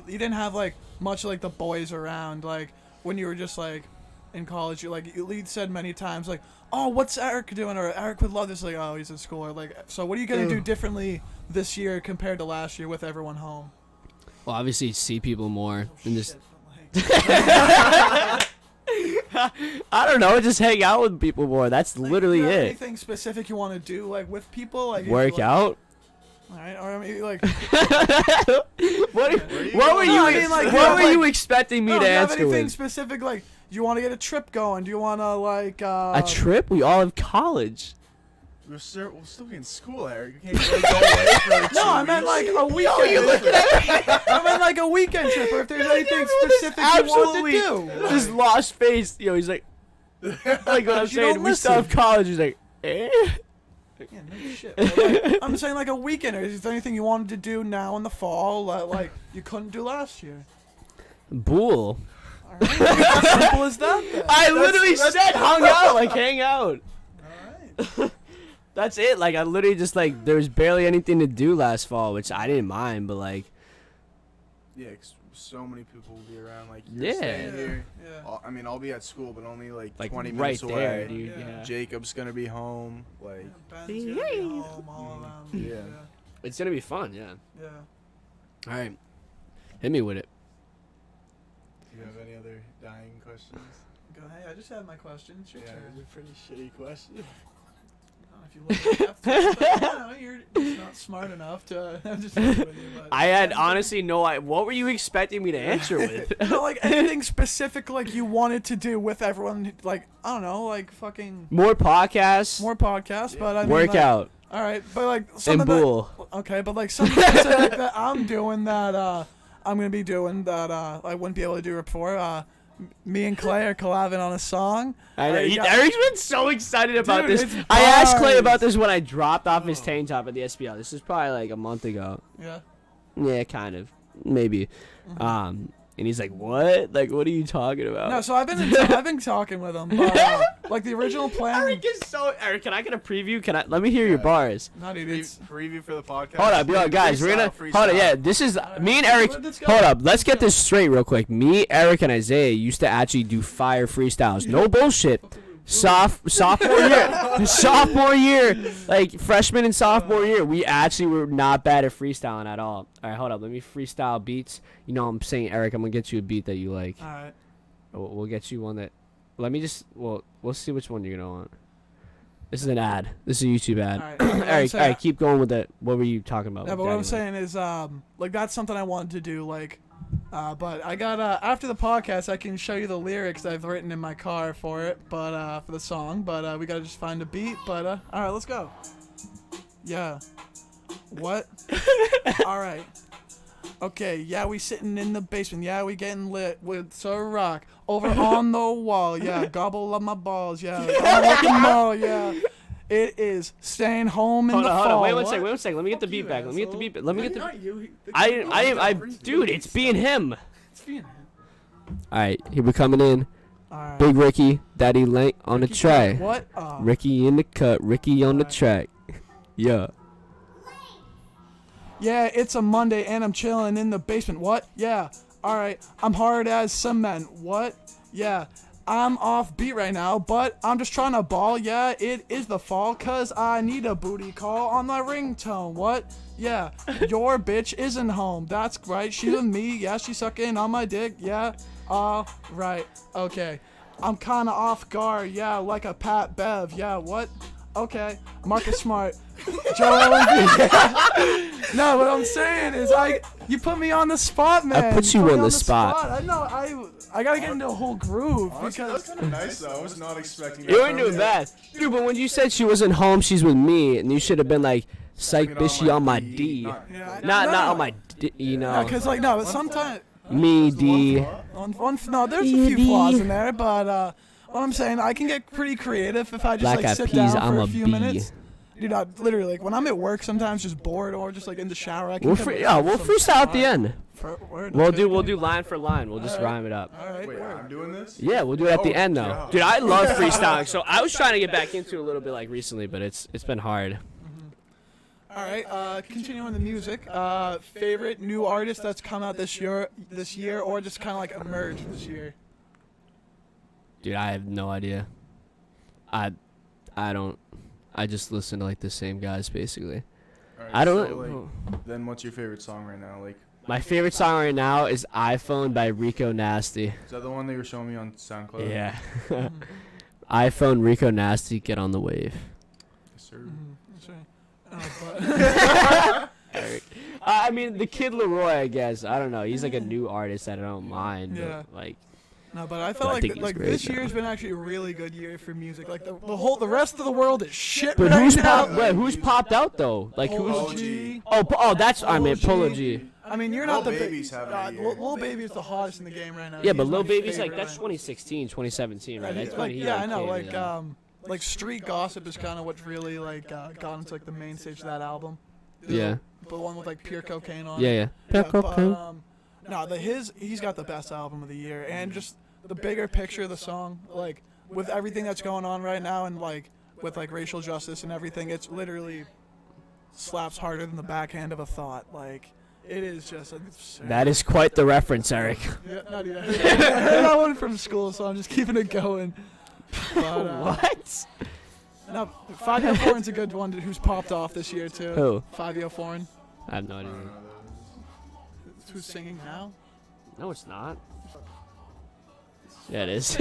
didn't have like much like the boys around. Like when you were just like in college, you said many times like, "Oh, what's Eric doing?" Or Eric would love this. Like, "Oh, he's in school." Or like, so what are you gonna do differently this year compared to last year with everyone home? Well, obviously see people more and just. I don't know, just hang out with people more. That's literally do you have it. Anything specific you want to do like with people? Like Work out. All right, or I mean like. What were you? No, I mean, like, what were you expecting me No, to do you have answer anything with? specific? Like, do you want to get a trip going? Do you want to like A trip? We all have college. We'll still be in school, Eric. You can't really go away for like No, I meant like a weekend. I meant like a weekend trip, or if there's anything specific you want to do. This lost face. He's like what I'm You saying. don't We still have college. He's like, eh? Yeah, no shit. But, like, I'm saying like a weekend. Or is there anything you wanted to do now in the fall that like you couldn't do last year? Bull. All right, as simple as that. Then. I literally said hung out, like hang out. All right. That's it. Like I literally just like there was barely anything to do last fall, which I didn't mind, but like Yeah, 'cause so many people will be around. Like you're Yeah. staying here. Yeah. I mean, I'll be at school, but only like 20 right minutes there, away. dude. Yeah. Yeah. Jacob's gonna be home. Like, Ben's gonna be home, all of them. Yeah. It's gonna be fun. Yeah. Yeah. All right, hit me with it. do you have any other dying questions? Go ahead. I just had my question. It's your Yeah, turn. it's a pretty shitty question. If you look at that, you're just not smart enough to. I'm just messing with you, but I had honestly no idea. What were you expecting me to answer with? No, like anything specific, like you wanted to do with everyone, like I don't know, like fucking More podcasts, more podcasts, but I mean, workout, Like, all right, but like and something bull. okay, but like something specific that I'm doing that I'm gonna be doing that I wouldn't be able to do before. Me and Clay are collabing on a song. I know. You got- Eric's been so excited about Dude, this. it's I asked Clay bars. about this when I dropped off his tank top at the SBL. This is probably like a month ago. Yeah. Yeah, kind of, maybe. And he's like, "What? Like, what are you talking about?" No, so I've been talking with him, but like the original plan. Eric is so. Eric, can I get a preview? Let me hear your bars. Not idiots. Preview for the podcast. Hold up, yo, guys. We're gonna hold up. Yeah, this is me and Eric. Let's go. Hold up. Let's get this straight real quick. Me, Eric, and Isaiah used to actually do fire freestyles. No bullshit. Sophomore year, like freshman and sophomore year, we actually were not bad at freestyling at all. All right, hold up. Let me freestyle beats. You know, I'm saying, Eric, I'm gonna get you a beat that you like. All right. We'll get you one that. Let me just. We'll see which one you're gonna want. This is an ad. This is a YouTube ad. All right. What I'm Eric, saying- all right, keep going with it. What were you talking about? Yeah, with but what I'm Daddy saying is, like that's something I wanted to do, like, but I got after the podcast, I can show you the lyrics I've written in my car for it, but for the song, but we gotta just find a beat, but all right, let's go. Yeah. What? All right. Okay, yeah, we sitting in the basement. Yeah, we getting lit with some rock over on the wall. Yeah, gobble up my balls. Yeah, on the mall. Yeah, it is staying home in the fall. Hold on, wait one What? second. Let me get the Fuck beat you, back. Let me get the asshole. beat back. Let me get the. Not you. I, dude, it's being him. It's being him. All right, here we coming in. All right. Big Ricky, Daddy Lank on the track. What? Ricky in the cut, Ricky on the track. Yeah. Yeah, it's a Monday and I'm chilling in the basement. What? Yeah. All right. I'm hard as cement. What? Yeah. I'm off beat right now, but I'm just trying to ball. Yeah, it is the fall, cause I need a booty call on my ringtone. What? Yeah, your bitch isn't home. That's right, she's with me. Yeah, she's sucking on my dick. Yeah, all right, okay. I'm kinda off guard. Yeah, like a Pat Bev. Yeah, what? Okay, Marcus Smart, Joel Embiid. No, what I'm saying is, you put me on the spot, man. put you me on the spot. I know. I gotta get into a whole groove Honestly, because. that's kind of nice though. I was not expecting that. You weren't from doing bad. Dude, but when you said she wasn't home, she's with me, and you should have been like, psych, bitch, she on my D. Yeah, Not no, on my D, you know. Because but sometimes. Me, D. No, there's a few flaws in there, but what I'm saying, I can get pretty creative if I just Black eyed sit peas, down I'm for a a few B. minutes. Dude, literally, like when I'm at work, sometimes just bored or just like in the shower, I can. We'll come up we'll with some freestyle at the smart- end. Word, We'll okay. do line for line. We'll just rhyme it up. All right. Wait, word. I'm doing this? Yeah, we'll do it at the Oh, end though. God. Dude, I love freestyling. So I was trying to get back into it a little bit like recently, but it's been hard. All right. Continuing the music. Favorite new artist that's come out this year, or just kind of like emerged this year. Dude, I have no idea. I don't. I just listen to like the same guys basically. All right, I don't so, know. Then what's your favorite song right now? Like, My favorite song right now is iPhone by Rico Nasty. is that the one that you were showing me on SoundCloud? Yeah. iPhone Rico Nasty, get on the wave. Yes, sir. That's right. I mean, the Kid Leroy, I guess. I don't know. He's like a new artist that I don't mind. Yeah. But, like, No, but I But I felt think he's like great, this though. year's been actually a really good year for music. Like the rest of the world is shit but right who's now. who's popped out though? Like Polo who's? G. Oh, that's I mean Polo Polo G. G. I mean, you're not Lil the Baby's having a year. Lil Baby is the hottest in the game right now. Yeah, but He's Lil my Baby's like favorite that's right now. 2016, 2017, right? That's when Like, he yeah, like, I know. came in. Like street gossip is kind of what really like got into like the main stage of that album. Yeah. The one with like pure cocaine on. Yeah, it. yeah. But, no, he's got the best album of the year, and just the bigger picture of the song, like with everything that's going on right now, and like with like racial justice and everything, it's literally slaps harder than the backhand of a thought. Like it is just absurd. That is quite the reference, Eric. Yeah, not even. I heard that one from school, so I'm just keeping it going. But, What? no, 5 Foreign's a good one who's popped off this year too. Who? 5 Foreign. I have no idea. Who's singing now? No, it's not. Yeah, it is.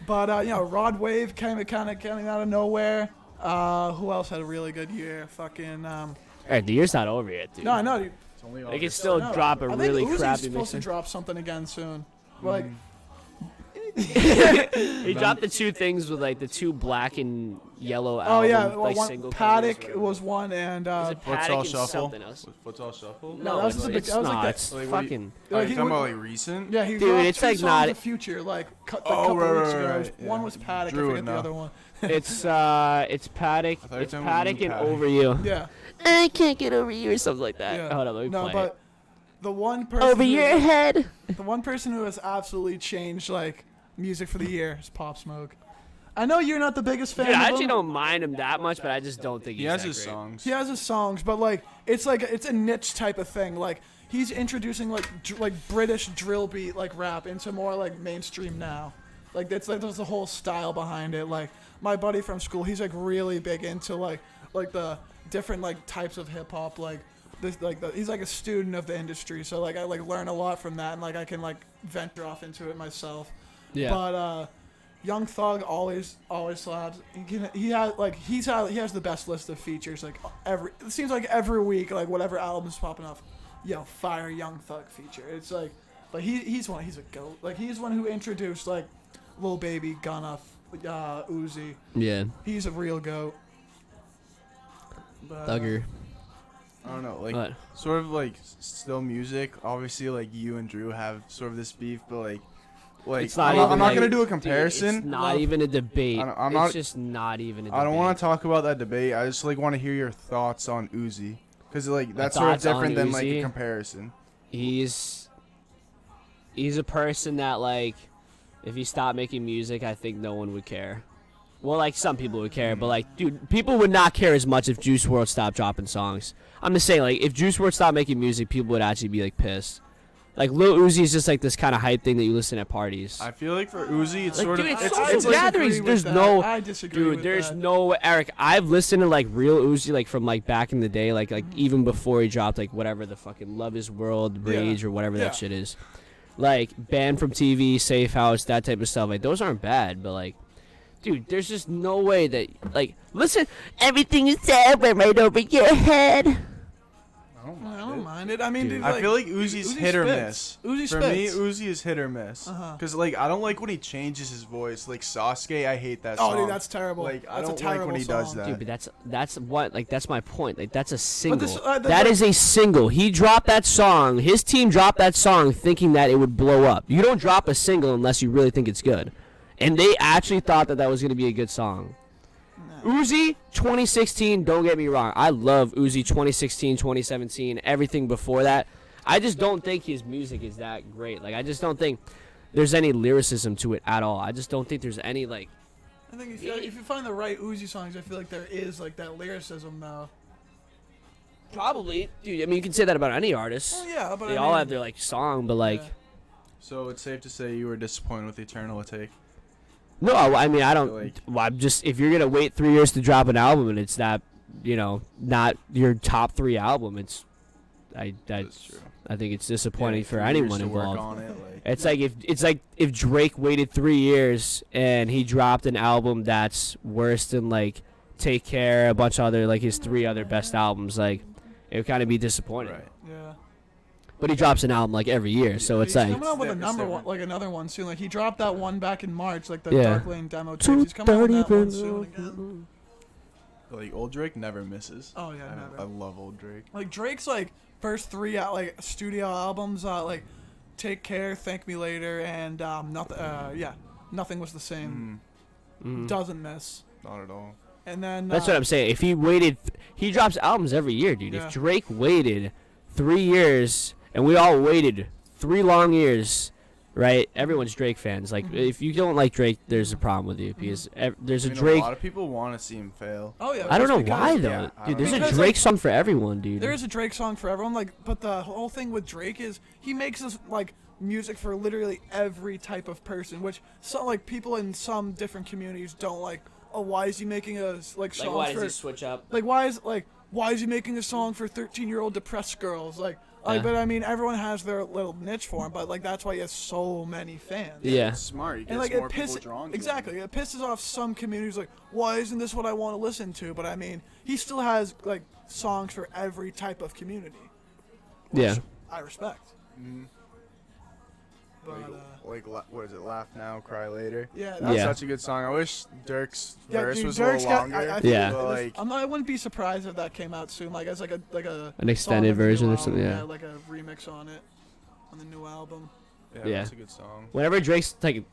But Rod Wave came out of nowhere. Who else had a really good year? Fucking Alright, the year's not over yet, dude. no, I know. Dude. It's only They can August. still No, drop a I think really Uzi's crappy supposed to mixer. drop something again soon. Like He dropped the two things with like the two black and yellow album, oh yeah, well, like one, single Paddock covers. was one, and Is it What's Paddock all and shuffle? something else? What's all shuffle? No, that was it's, the big- it's that was like not. the- It's Like, what do you- fucking. Oh, Like, you he talking would- about like recent? yeah, he Dude, dropped it's two like songs not- of Future like a Oh, couple right, weeks right, ago. right, yeah. One was Paddock, Drew I would forget the know. other one. It's Paddock. thought you were It's talking about Paddock and Paddock. Over You. Yeah, I can't get over you or something like that. yeah. Hold on, let me no, play but the one person Over who- your head. The one person who has absolutely changed like music for the year is Pop Smoke. I know you're not the biggest fan Dude, of I him. actually don't mind him that much, but I just don't think He he's has that his great. songs. He has his songs, but like it's a niche type of thing. Like he's introducing like British drill beat like rap into more like mainstream now. Like there's a whole style behind it. Like my buddy from school, he's like really big into like the different like types of hip hop. Like this he's like a student of the industry, so like I like learn a lot from that, and like I can like venture off into it myself. Yeah. But Young Thug always slaps. He has the best list of features. Like it seems like every week, like whatever album's popping up, fire Young Thug feature. It's like, but he's a goat. Like he's one who introduced like Lil Baby, Gunna, Uzi. Yeah. He's a real goat. But, Thugger. I don't know, like What? sort of like still music. Obviously, like you and Drew have sort of this beef, but like It's not I'm even not like- gonna do a Dude, comparison. it's not even a debate. I'm not- It's just not even a debate. I don't want to talk about that debate. I just like want to hear your thoughts on Uzi, because like that's sort of thoughts on different than like a Uzi? comparison. He's a person that like if he stopped making music, I think no one would care. Well, like some people would care, but like dude, people would not care as much if Juice WRLD stopped dropping songs. I'm just saying, like if Juice WRLD stopped making music, people would actually be like pissed. Like Lil Uzi is just like this kind of hype thing that you listen at parties. I feel like for Uzi, it's Like, sort dude, of it's it's, social it's like gatherings. disagree There's with no, that. I disagree dude. with There's that. no Eric. I've listened to like real Uzi like from like back in the day, like even before he dropped like whatever the fucking Love Is World, Rage or whatever Yeah. that shit is. Like Banned from TV, Safe House, that type of stuff. Like those aren't bad, but like dude, there's just no way that, like, listen, everything you said went right over your head. I don't mind it. I mean, dude, I feel like Uzi's hit or miss. Uzi For me, spits. Uzi is hit or miss. Cause like I don't like when he changes his voice. Like Sasuke, I hate that song. Oh, dude, that's terrible. Like I That's a don't like when terrible he does song. that. Dude, but that's what, like, that's my point. Like, that's a single. this, That is a single. He dropped that song. His team dropped that song thinking that it would blow up. You don't drop a single unless you really think it's good. And they actually thought that was going to be a good song. Uzi 2016, don't get me wrong. I love Uzi 2016, 2017, everything before that. I just don't think his music is that great. Like, I just don't think there's any lyricism to it at all. I just don't think there's any, like... I think if you find the right Uzi songs, I feel like there is, like, that lyricism, though. Probably. Dude, I mean, you can say that about any artist. Well, yeah, but They I all mean, have their, like, song, but, like... Yeah. So it's safe to say you were disappointed with Eternal Take. No, I mean, I don't... Like- Well, I'm just... If you're going to wait 3 years to drop an album and it's that, you know, not your top 3 album, it's... That's true. I think it's disappointing Yeah, for 3 anyone years to work involved. on it, like, It's like if Drake waited 3 years and he dropped an album that's worse than, like, Take Care, a bunch of other, like, his 3 other best albums, like, it would kind of be disappointing. right. Yeah. But he drops an album, like, every year, so it's He's like... coming out with a It's number different. one, like another one soon. Like he dropped that one back in March, like the Yeah. Dark Lane demo tape. He's coming out with that one soon again. Like old Drake never misses. Oh yeah, I never. love old Drake. Like Drake's like first 3 like studio albums, like Take Care, Thank Me Later, and nothing. Nothing Was the Same. Doesn't miss. Not at all. And then That's what I'm saying. If he waited... he drops albums every year, dude. Yeah. If Drake waited 3 years, and we all waited 3 long years... Right, everyone's Drake fans. Like, if you don't like Drake, there's a problem with you because there's I a mean, Drake. A lot of people want to see him fail. Oh yeah. I don't know just why because- though, yeah, I dude. don't There's know. a Because, Drake like, song for everyone, dude. There is a Drake song for everyone, like, but the whole thing with Drake is he makes this like music for literally every type of person, which some like people in some different communities don't like. Oh, why is he making a like songs for? switch up? Like why is he making a song for 13-year-old depressed girls? Like, Yeah. but I mean everyone has their little niche for him, but like that's why he has so many fans. Yeah. It's smart. He gets And like more it people pisses drawn to exactly it pisses off some communities like why isn't this what I want to listen to? But I mean he still has like songs for every type of community. Which Yeah. I respect. But what is it? Laugh Now, Cry Later. yeah, That's Yeah. such a good song. I wish Dirk's yeah, verse dude, was Dirk's a little got, longer. I feel Yeah. like Like, I wouldn't be surprised if that came out soon, like as like a An extended song of the new version or album, something, yeah. like a remix on it on the new album. Yeah. that's a good song. Whenever Drake's like,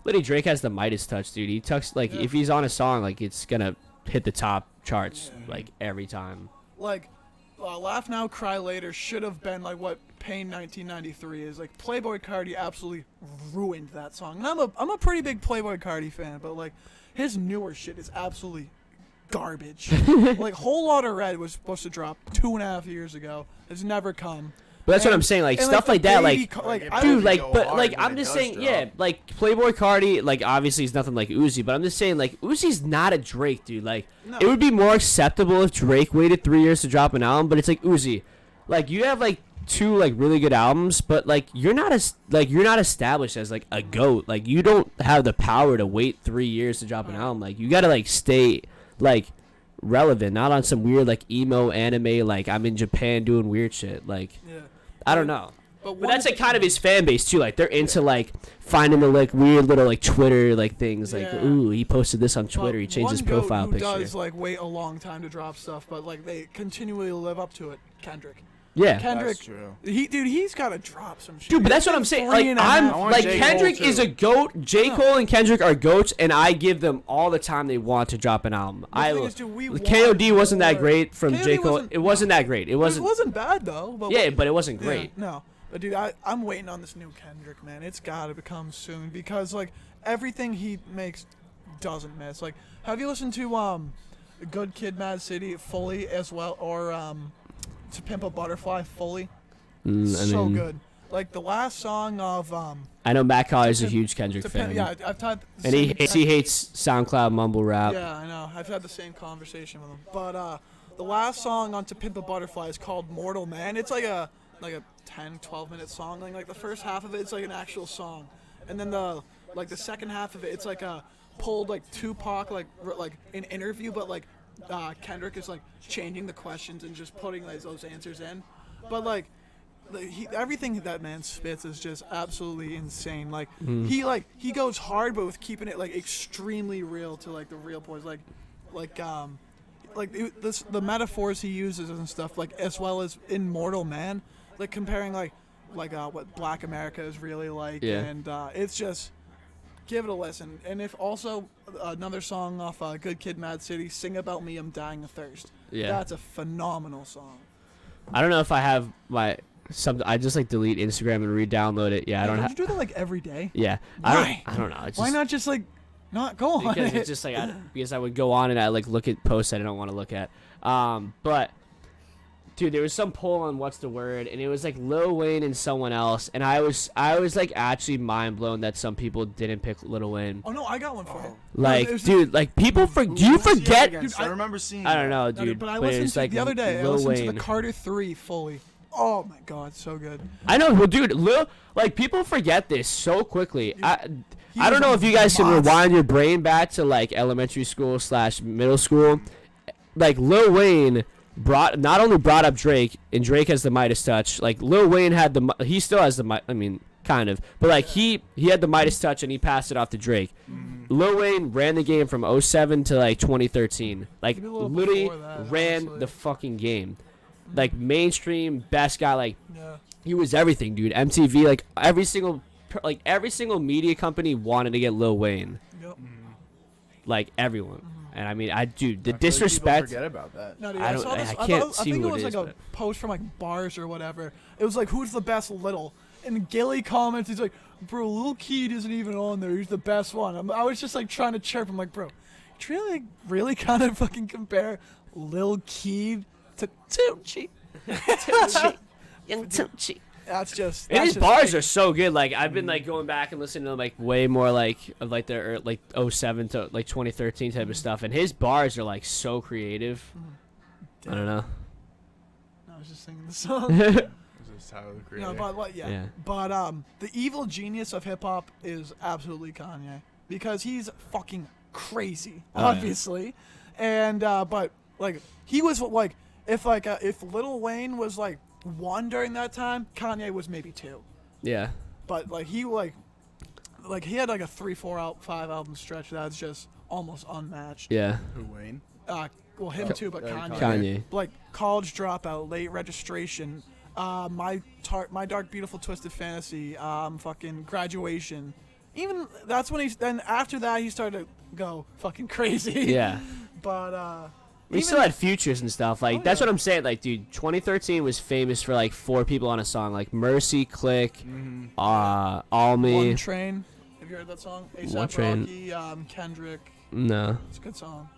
literally Drake has the Midas touch, dude. He tucks like Yeah. if he's on a song, like it's gonna hit the top charts like every time. Like Laugh Now, Cry Later should have been like what Pain 1993 is. Like Playboi Carti absolutely ruined that song. And I'm a pretty big Playboi Carti fan, but like his newer shit is absolutely garbage. Like Whole Lotta Red was supposed to drop 2.5 years ago. It's never come. But that's what And- I'm saying, like and, stuff the like that, Baby like. Ca- like Like, I Dude, would- like, go but hard like, when I'm it just does saying, drop. yeah, like Playboy Cardi, like obviously he's nothing like Uzi, but I'm just saying, like Uzi's not a Drake, dude. Like, No. it would be more acceptable if Drake waited 3 years to drop an album, but it's like Uzi, like you have like 2 like really good albums, but like you're not established as like a goat. Like you don't have the power to wait 3 years to drop an album. Like you gotta like stay like relevant, not on some weird like emo anime. Like I'm in Japan doing weird shit. Like. yeah. I don't know. But one that's thing- like kind of his fan base too. Like they're into like finding the like weird little like Twitter like things. Like Yeah. ooh, he posted this on Twitter. He Well, changed his one goat profile who picture. does like wait a long time to drop stuff, but like they continually live up to it. Kendrick. Yeah, Kendrick. That's true. He's got to drop some shit. dude. But that's He's what I'm been saying. 3 Like and a half- I'm want like J. Kendrick Cole, is a too. goat. J. Yeah. Cole and Kendrick are goats, and I give them all the time they want to drop an album. The thing is, dude, we want KOD wasn't that more. great from KOD J. Cole. wasn't- It wasn't that great. It It wasn't. wasn't bad though. But Yeah, but it wasn't great. Yeah, no, but dude, I'm waiting on this new Kendrick, man. It's got to come soon because like everything he makes doesn't miss. Like, have you listened to Good Kid, Mad City fully as well, or To Pimp a Butterfly fully? I So mean, good. Like the last song of I know Matt Colley's a To huge Kendrick To fan. Pimp, yeah, I've had. the And he same hates, he exact- hates SoundCloud mumble rap. Yeah, I know. I've had the same conversation with him. But the last song on To Pimp a Butterfly is called Mortal Man. It's like a 10, 12-minute song. Like the first half of it, it's like an actual song, and then the second half of it, it's like a pulled like Tupac like an interview, but like Kendrick is like changing the questions and just putting like those answers in. But like everything that man spits is just absolutely insane. Like he goes hard, but with keeping it like extremely real to like the real points. The metaphors he uses and stuff, like as well as in Mortal Man, like comparing like what Black America is really like, and it's just give it a listen. And if also another song off Good Kid, Mad City, Sing About Me, I'm Dying of Thirst. Yeah, that's a phenomenal song. I don't know if I have my I just like delete Instagram and re-download it. Yeah, I don't. Don't you do that like every day? Yeah, why? I don't know. It's why not just like not go on because it? it's just like because I would go on and I like look at posts that I don't want to look at. But dude, there was some poll on What's the Word, and it was like Lil Wayne and someone else, and I was like actually mind blown that some people didn't pick Lil Wayne. Oh no, I got one for you. Like, dude, like people do you forget? Dude, I remember seeing. I don't know, dude. But I listened to like the other day. I Lil listened Wayne. to the Carter 3 fully. Oh my god, so good. I know, well, dude. Like people forget this so quickly. I was don't know a if you guys can monster. rewind your brain back to like elementary school / middle school. Like Lil Wayne not only brought up Drake, and Drake has the Midas touch. Like Lil Wayne had he still has the I mean kind of, but like he had the Midas touch and he passed it off to Drake. Lil Wayne ran the game from 07 to like 2013. Like Maybe a little literally before that, ran honestly. the fucking game. Like mainstream best guy. Like Yeah. he was everything, dude. MTV, like every single media company wanted to get Lil Wayne. Yep. Like everyone. And I mean, the I feel like people disrespect. forget about that. No, dude, I I, don't- saw this, I can't see think who it it was is, like a but- post from like Bars or whatever. It was like, who's the best little? And Gilly comments, he's like, bro, Lil Keed isn't even on there. He's the best one. I was just like trying to chirp. I'm like, bro, you really kind of fucking compare Lil Keed to Tucci? Young Tucci. That's just. And that's his just bars are so good. Like I've been like going back and listening to like way more like of like the like 07 to like 2013 type of stuff, and his bars are like so creative. I don't know. I was just singing the song. This is Tyler the Creator. No, but like, yeah. Yeah. But the evil genius of hip hop is absolutely Kanye because he's fucking crazy, Oh, yeah. obviously, and but like he was like if Lil Wayne was like 1 during that time, Kanye was maybe 2, Yeah. but like he had like a 3, 4, 5 album stretch that's just almost unmatched. Yeah. Who, Wayne? Well, him too, but Kanye. Kanye. Like College Dropout, Late Registration, my Dark Beautiful Twisted Fantasy, fucking Graduation. Even that's when then after that he started to go fucking crazy. Yeah. But We even- still had features and stuff. Like Oh, that's yeah. what I'm saying. Like, dude, 2013 was famous for like 4 people on a song, like Mercy, Click, All Me. One Train. Have you heard that song? One A$AP Train. Rocky, Kendrick. No, It's a good song.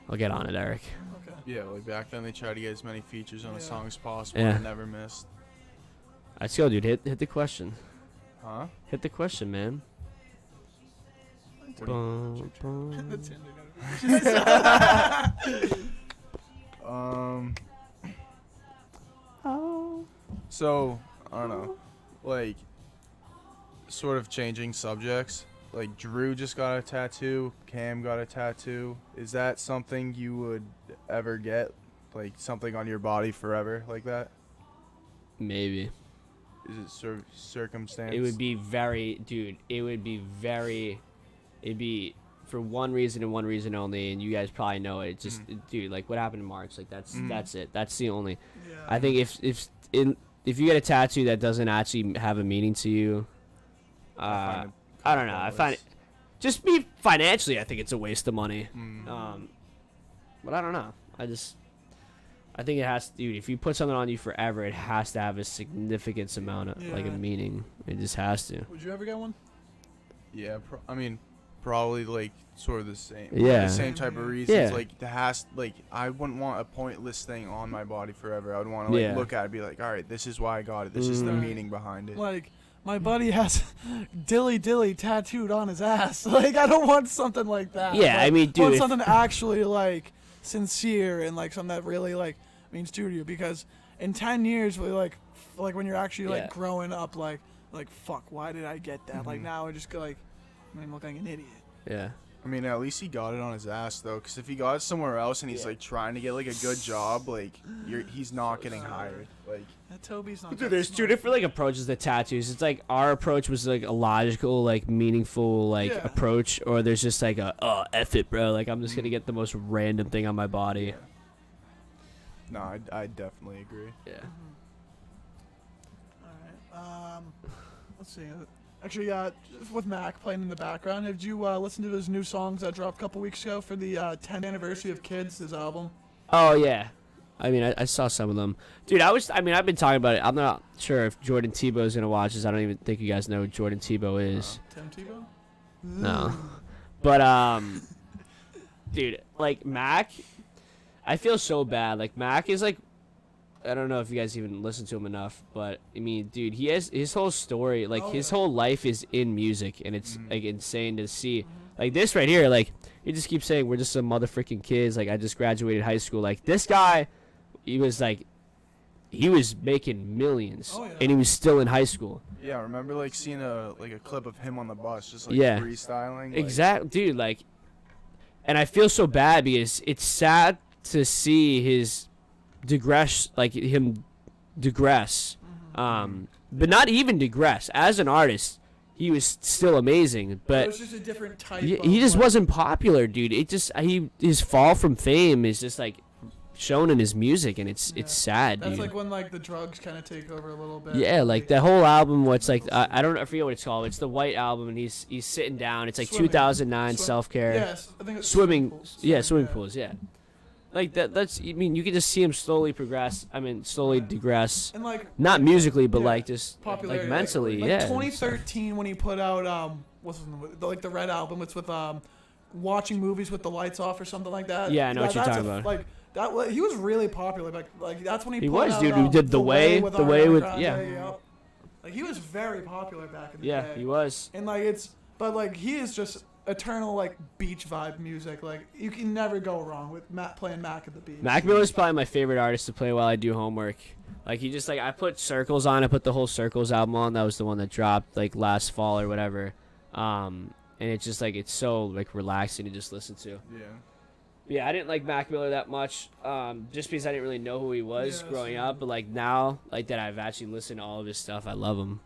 I'll get on it, Eric. Okay. Yeah, like back then they tried to get as many features on a Yeah. song as possible Yeah. and never missed. Let's go, dude. Hit the question. Huh? Hit the question, man. What do you- Bum, bum. The Tinder notifications. So, I don't know. Like, sort of changing subjects. Like, Drew just got a tattoo. Cam got a tattoo. Is that something you would ever get? Like, something on your body forever like that? Maybe. Is it sort of circumstance? It would be very, dude. It'd be for one reason and one reason only, and you guys probably know it. Just, dude, like what happened in March, like that's it. That's the only. Yeah. I think if you get a tattoo that doesn't actually have a meaning to you, I don't know. I find it just be financially. I think it's a waste of money. But I don't know. I think it has, dude. If you put something on you forever, it has to have a significant amount of like a Yeah. meaning. It just has to. Would you ever get one? Yeah, I mean, probably like sort of the same. Yeah. The same type of reasons. Yeah. Like I wouldn't want a pointless thing on my body forever. I would want to like Yeah. look at it and be like, all right, this is why I got it. This is the Right. meaning behind it. Like, my buddy has Dilly Dilly tattooed on his ass. Like, I don't want something like that. Yeah, Like, I mean, dude, want if- something actually, like, sincere and, like, something that really, like, means to you. Because in 10 years, we like when you're actually, like, Yeah. growing up, like, fuck, why did I get that? Like, now I just go, like, I mean, look like an idiot. Yeah. I mean, at least he got it on his ass though, because if he got it somewhere else and he's like trying to get like a good job, like he's not getting hired. Like, Toby's not. Dude, there's two different like approaches to tattoos. It's like our approach was like a logical, like meaningful, like approach, or there's just like a F it, bro. Like I'm just gonna get the most random thing on my body. no, I definitely agree. Yeah. All right. Let's see. Actually, with Mac playing in the background, have you listened to his new songs that dropped a couple weeks ago for the 10th anniversary of Kids, his album? Oh yeah. I mean, I saw some of them, dude. I've been talking about it. I'm not sure if Jordan Tebow's gonna watch this. I don't even think you guys know who Jordan Tebow is. Tim Tebow? No, but dude, like Mac, I feel so bad. Like Mac is like, I don't know if you guys even listen to him enough, but I mean, dude, he has his whole story, like his whole life is in music, and it's like insane to see. Like this right here, like he just keeps saying we're just some motherfucking kids. Like I just graduated high school. Like this guy, he was making millions, and he was still in high school. Yeah, I remember like seeing a clip of him on the bus, just like freestyling. Exactly, dude. Like, and I feel so bad because it's sad to see his digress, but not even digress. As an artist, he was still amazing, but it was just a different type. he just wasn't popular, dude. His fall from fame is just like shown in his music, and it's sad, dude. That's like when like the drugs kind of take over a little bit. Yeah, like the whole album. What's like I forget what it's called. It's the White Album, and he's sitting down. It's like 2009 self care. Yes, I think it's swimming pools. Pools. Yeah. Like that's. I mean, you can just see him slowly progress. I mean, slowly digress. And like not musically, but like just popularity, like mentally. like yeah. 2013 when he put out what's his name? Like the Red Album. It's with watching movies with the lights off or something like that. Yeah, I know what you're talking about. Like that, he was really popular. Like that's when he put was, out, dude. Who did the way with yeah. Like he was very popular back in the day. Yeah, he was. And like but he is just eternal like beach vibe music. Like you can never go wrong with playing Mac at the beach. Mac Miller's probably my favorite artist to play while I do homework. Like he just like I put Circles on. I put the whole Circles album on. That was the one that dropped like last fall or whatever. And it's just like it's so like relaxing to just listen to. Yeah, I didn't like Mac Miller that much, just because I didn't really know who he was growing up. But like now, like that I've actually listened to all of his stuff. I love him.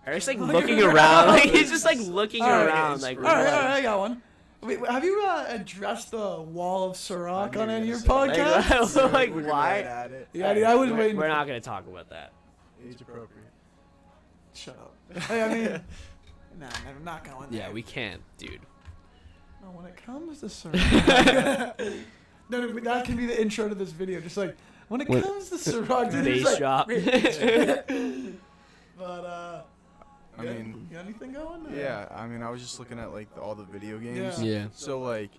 Eric's like looking around. Like he's just like looking around. Like, all right, I got one. Wait, have you addressed the wall of Ciroc on any of your podcasts? Like why? Yeah, dude, I was waiting. We're not gonna talk about that. Age appropriate. Shut up. Hey, I mean, nah, I'm not going there. Yeah, we can't, dude. No, when it comes to Ciroc, no, that can be the intro to this video. Just like when it comes to Ciroc, dude, bass like, drop. But I mean, you got anything going? Yeah, I mean, I was just looking at like all the video games. Yeah. So like,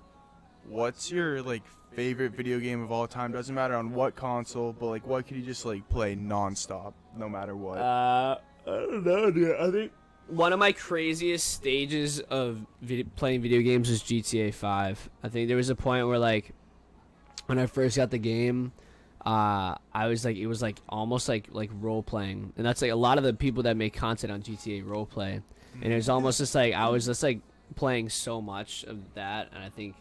what's your like favorite video game of all time? Doesn't matter on what console, but like, what could you just like play nonstop, no matter what? I don't know, dude. I think one of my craziest stages of playing video games was GTA 5. I think there was a point where like, when I first got the game, I was like, it was like almost like role playing, and that's like a lot of the people that make content on GTA role play, and it was almost just like I was just like playing so much of that, and I think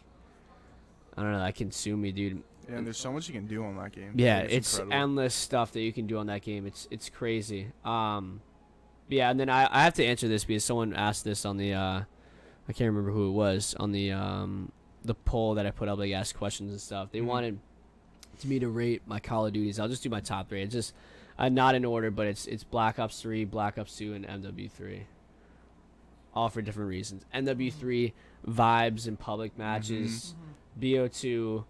I don't know, that consumed me, dude. Yeah, and there's so much you can do on that game. Yeah, Like, it's incredible. endless stuff that you can do on that game. It's crazy. Yeah, and then I have to answer this because someone asked this on the I can't remember who it was on the poll that I put up, like asked questions and stuff. They wanted me to rate my Call of Duties. I'll just do my top 3. It's just not in order, but it's Black Ops 3, Black Ops 2, and MW3. All for different reasons. MW3 vibes in public matches. BO2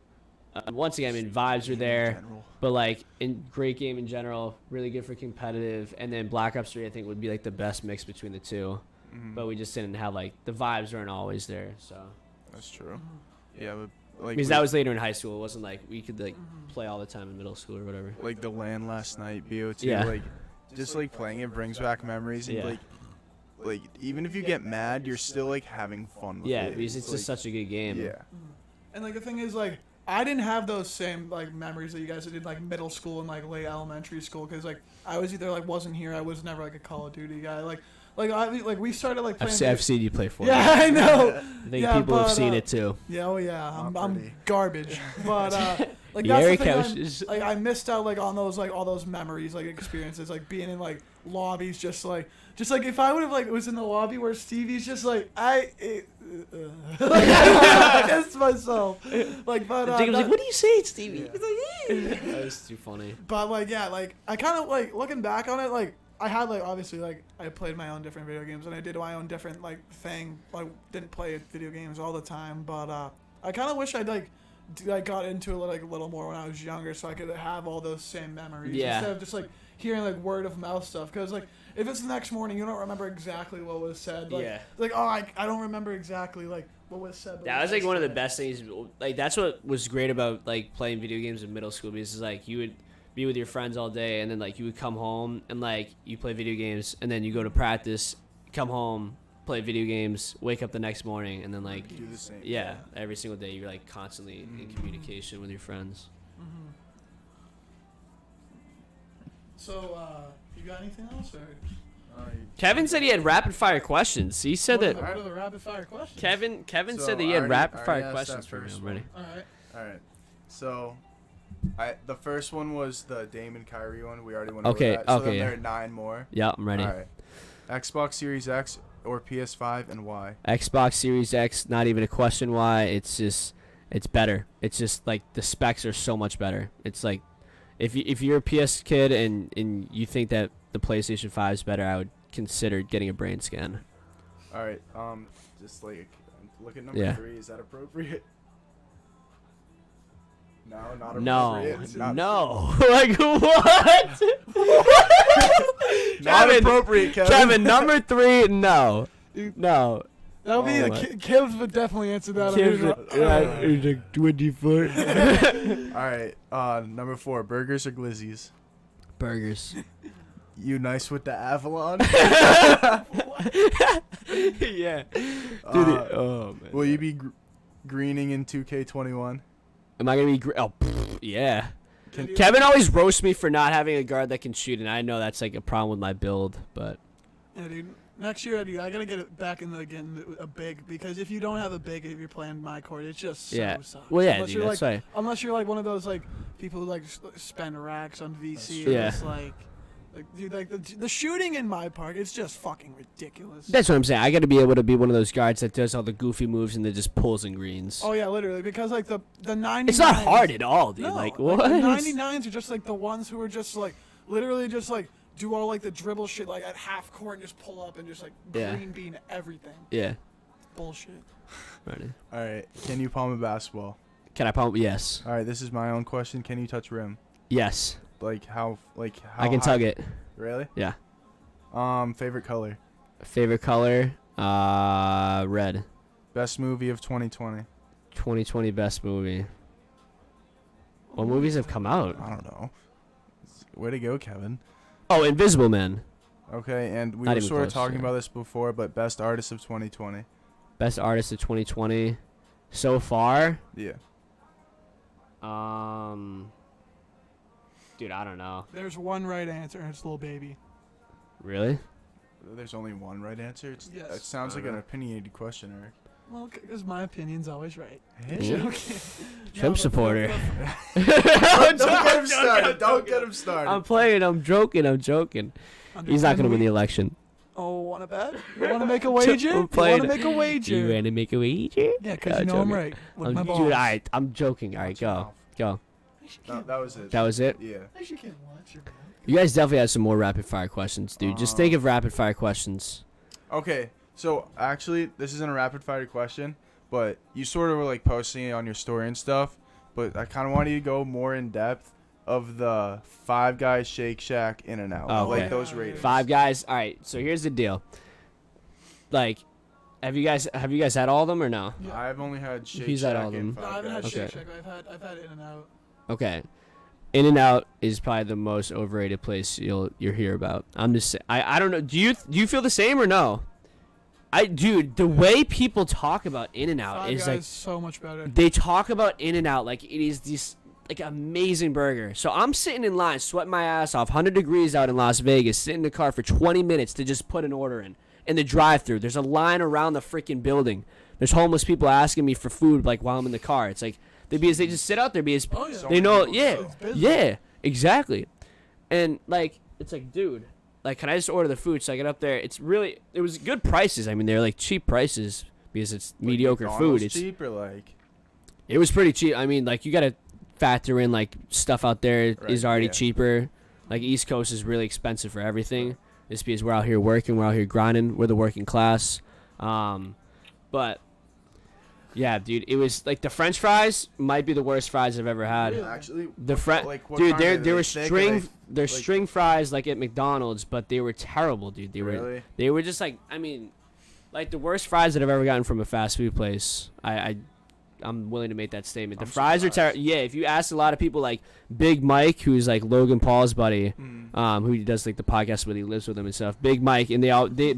once again, I mean, vibes are there, but like in great game in general, really good for competitive. And then Black Ops 3 I think would be like the best mix between the two. But we just didn't have like the vibes weren't always there, so That's true. Yeah, but like because that was later in high school. It wasn't like we could like play all the time in middle school or whatever. like the LAN last night, BO2, Yeah. like just like playing it brings back memories, and Yeah. like even if you get mad, you're still like having fun with Yeah, it. because it's just like, such a good game. yeah. And like the thing is, like I didn't have those same like memories that you guys did in like middle school and like late elementary school because like I was either like wasn't here. I was never like a Call of Duty guy. Like we started like playing. I've seen you play Fortnite. Yeah, I know. I think people have seen it too. Yeah, oh yeah, I'm pretty. garbage. But like The that's area the thing. couches. Like I missed out like on those like all those memories like experiences like being in like lobbies just like if I would have like was in the lobby where Stevie's just like like I pissed myself. Like but Jacob was like, "What are you saying, Stevie?" he's like, That was too funny. But like yeah, like I kind of like looking back on it, like I had like obviously like I played my own different video games and I did my own different like thing. Like didn't play video games all the time, but I kind of wish I'd like I got into it like a little more when I was younger, so I could have all those same memories instead of just like hearing like word of mouth stuff. Because like if it's the next morning, you don't remember exactly what was said. Like, like oh I don't remember exactly like what was said. That was like one of the best things. Like that's what was great about like playing video games in middle school because it's like you would be with your friends all day and then like you would come home and like you play video games and then you go to practice, come home, play video games, wake up the next morning and then like Do the same. yeah, every single day you're like constantly in communication with your friends. Mm-hmm. So you got anything else or? Kevin said he had rapid fire questions. He said that What are the rapid fire questions? Kevin So said that he I had already- rapid I fire already asked questions that for me first already. All right. All right. So, the first one was the Dame and Kyrie one. We already went over Okay, that. So okay, then yeah. there are 9 more. Yeah, I'm ready. All right. Xbox Series X or PS5 and why? Xbox Series X, not even a question why. It's better. It's just like the specs are so much better. It's like if you're a PS kid and you think that the PlayStation 5 is better, I would consider getting a brain scan. All right. Just like look at number 3. Is that appropriate? No, not No, appropriate. Not- no. Like what? Not appropriate, Kevin. Kevin, number 3, no. No. That'll be Oh, Kibs would definitely answer that. like 24. All right. Number 4. Burgers or glizzies? Burgers. You nice with the Avalon? Yeah. Oh man. Will you be greening in 2K21? Am I gonna be? Yeah. Kevin always roasts me for not having a guard that can shoot, and I know that's like a problem with my build. But Yeah, dude. Next year, dude, I gotta get it back in a big because if you don't have a big, if you're playing my court, it's just so yeah. sucks. Well, yeah, unless dude. you're That's like, why. unless you're like one of those like people who like spend racks on VC. true. And Yeah. It's like dude, like the shooting in my park, it's just fucking ridiculous. That's what I'm saying. I got to be able to be one of those guards that does all the goofy moves and then just pulls in greens. Oh yeah, literally because like the 99s. It's not hard at all, dude. No, Like what? the 99s are just like the ones who are just like literally just like do all like the dribble shit like at half court and just pull up and just like Yeah. green bean everything. Yeah. Bullshit. Ready. All right. Can you palm a basketball? Can I pump? Yes. All right. This is my own question. Can you touch rim? Yes. Like how? I can tug it. Really? Yeah. Favorite color? Favorite color? Red. Best movie of 2020? 2020 best movie. What movies have come out? I don't know. Way to go, Kevin. Oh, Invisible Man. Okay, and we Not were even sort of close, talking yeah. about this before, but best artist of 2020? Best artist of 2020 so far. Yeah. Dude, I don't know. There's one right answer and it's Lil Baby. Really? There's only one right answer? Yes. It sounds like an opinionated question, Eric. Well, because my opinion's always right. Yeah. Okay. Trump supporter. Don't get him started. Don't get him started. I'm playing. I'm joking. He's not gonna win the election. Oh, want to bet? You want to make a wager? I'm You playing. want to make a wager? You ready to make a wager? Yeah, because you know I'm right. With my balls. Dude, I'm joking. All right, go. No, that was it. That was it. Yeah. Actually, can't watch your mouth. You guys definitely have some more rapid fire questions, dude. Just think of rapid fire questions. Okay, so actually, this isn't a rapid fire question, but you sort of were like posting it on your story and stuff. But I kind of wanted you to go more in depth of the Five Guys, Shake Shack, In and Out, Oh, like okay. those ratings. Five Guys. All right. So here's the deal. Like, have you guys had all of them or no? Yeah. I've only had Shake He's Shack had all of and them. No, I Five haven't had Guys. Shake Okay. Shack. I've had In and Out. Okay. In and Out is probably the most overrated place you'll hear about. I'm just I don't know. Do you feel the same or no? Dude, the way people talk about In-N-Out Five is Guys like so much better. they talk about In-N-Out like it is this like amazing burger. So I'm sitting in line, sweating my ass off, 100 degrees out in Las Vegas, sitting in the car for 20 minutes to just put an order in. In the drive-thru, there's a line around the freaking building. There's homeless people asking me for food like while I'm in the car. It's like they just sit out there because Oh, yeah. they know, It's busy. yeah, exactly. And like it's like, dude, like can I just order the food? So I get up there. It was good prices. I mean, they're like cheap prices because it's mediocre food. It's cheap or like. It was pretty cheap. I mean, like you gotta factor in like stuff out there is Right, already yeah. cheaper. Like East Coast is really expensive for everything. Just because we're out here working, we're out here grinding, we're the working class. But yeah, dude, it was like the French fries might be the worst fries I've ever had. Actually, The what dude, kind they are were thick? Are string, they're like- string fries like at McDonald's, but they were terrible, dude. Really? They were just like, I mean, like the worst fries that I've ever gotten from a fast food place. I'm willing to make that statement. The I'm fries are surprised. terrible. Yeah, if you ask a lot of people, like Big Mike, who's like Logan Paul's buddy, who does like the podcast with, he lives with him and stuff. Big Mike and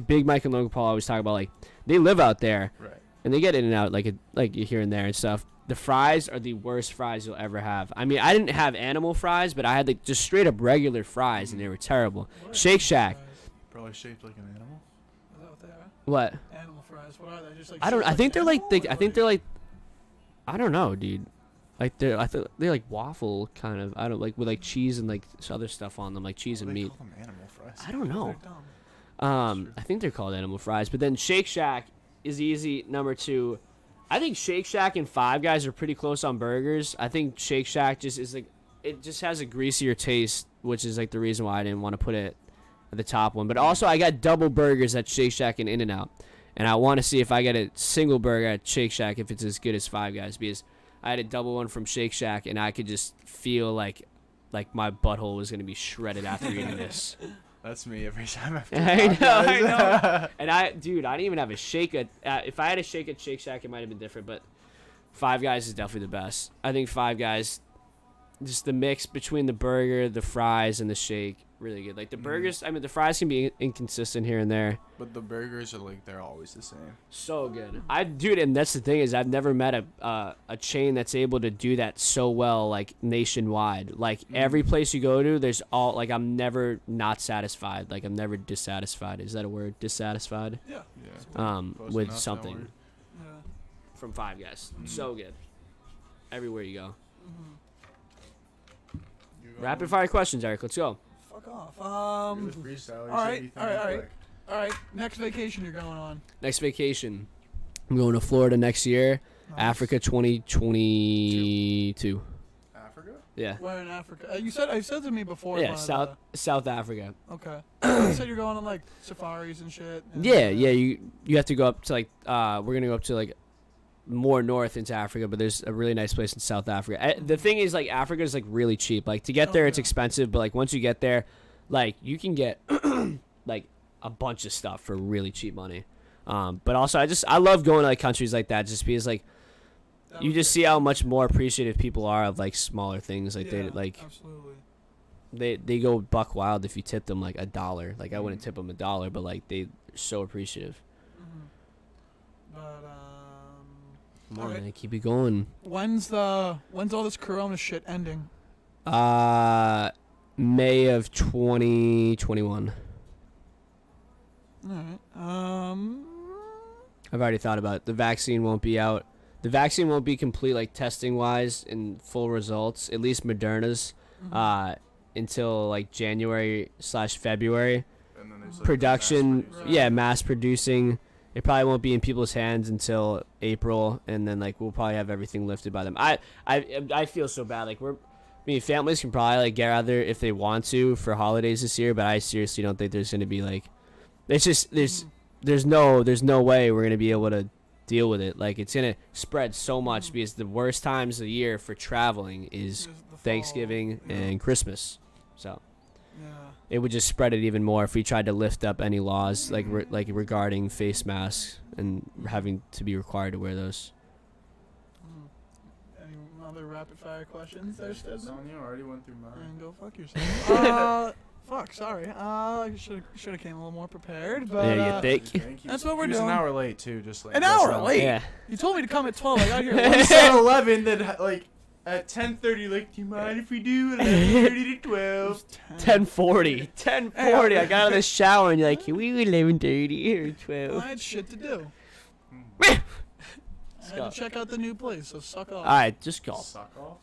Big Mike and Logan Paul always talk about like they live out there, Right. and they get in and out like here and there and stuff. The fries are the worst fries you'll ever have. I mean, I didn't have animal fries, but I had like just straight up regular fries, and they were terrible. Shake Shack. Probably shaped like an animal. Is that what they are? What? Animal fries. What are they? Just like I don't. shaped I think they're like. animal, I or think they're like. I don't know, dude. Like they're. They're like waffle kind of. I don't like with like cheese and like other stuff on them, like cheese and They meat. call them animal fries. I don't know. They're dumb. I think they're called animal fries. But then Shake Shack is easy. Number 2. I think Shake Shack and Five Guys are pretty close on burgers. I think Shake Shack just is like it just has a greasier taste, which is like the reason why I didn't want to put it at the top one. But also I got double burgers at Shake Shack and In-N-Out. And I want to see if I get a single burger at Shake Shack if it's as good as Five Guys, because I had a double one from Shake Shack and I could just feel like my butthole was gonna be shredded after eating this. That's me every time after. I know. And I didn't even have a shake at. If I had a shake at Shake Shack, it might have been different. But Five Guys is definitely the best. I think Five Guys, just the mix between the burger, the fries, and the shake, really good. Like the burgers, I mean, the fries can be inconsistent here and there. But the burgers are like they're always the same. So good. And that's the thing is I've never met a chain that's able to do that so well, like nationwide. Like every place you go to, there's all like I'm never not satisfied. Like I'm never dissatisfied. Is that a word? Dissatisfied? Yeah. Yeah. Close With enough, that something word. Yeah. from Five Guys. So good. Everywhere you go. You go Rapid fire questions, Eric. Let's go. Fuck off. do the freestyle, you all said right, you think all right, I'm all right. quick. All right. Next vacation you're going on. Next vacation. I'm going to Florida next year. Nice. Africa 2022. Africa? Yeah. Where in Africa? You said to me before. Yeah, but, South Africa. Okay. You said you're going on like safaris and shit. And, Yeah. You have to go up to like we're gonna go up to like more north into Africa, but there's a really nice place in South Africa. The thing is, like, Africa is like really cheap. Like to get Oh, there, it's yeah. expensive, but like once you get there, like you can get like a bunch of stuff for really cheap money. But also I love going to like countries like that just because like that you would just be- see how much more appreciative people are of like smaller things. Like Yeah, they like absolutely. they go buck wild if you tip them like $1. Like I wouldn't tip them $1, but like they're so appreciative. But Come on, Alright. man, keep it going. when's all this Corona shit ending? May of 2021. All right. I've already thought about it. The vaccine won't be out. The vaccine won't be complete, like testing wise and full results. At least Moderna's, until like January/February. And then there's like Production, mass producing. yeah, mass producing. It probably won't be in people's hands until April, and then like we'll probably have everything lifted by them. I feel so bad. Like families can probably like get out there if they want to for holidays this year, but I seriously don't think there's gonna be like, it's just there's no way we're gonna be able to deal with it. Like it's gonna spread so much because the worst times of the year for traveling is the fall, Thanksgiving yeah. and Christmas. So Yeah. it would just spread it even more if we tried to lift up any laws like regarding face masks and having to be required to wear those. Any other rapid fire questions there, It's Stedman? on you. I already went through mine. And go fuck yourself. Fuck, sorry. I should have came a little more prepared, but Yeah, you think? Thank you. That's what we're He was doing. an hour late too, just like An just hour now. late? Yeah. You told me to come at 12. I got here We at 1. said 11, then like at 10:30, like, do you mind if we do 11:30 to 12? 10:40. 10:40. I got out of the shower and you're like, can we do 11:30 or 12? I had shit to do. Let's I go. had to check out the new place, so suck off. All right, just go. Suck off.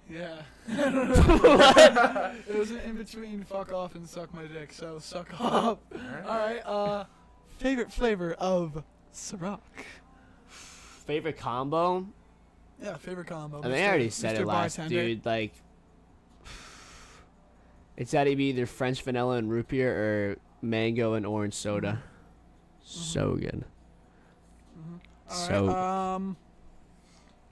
Yeah. It was in between fuck off and suck my dick, so suck off. Alright, favorite flavor of Ciroc. Favorite combo? Yeah, favorite combo. I mean, I already said Mr. it last, Bartender. dude. Like, it's gotta be either French vanilla and root beer or mango and orange soda. So good. So Alright,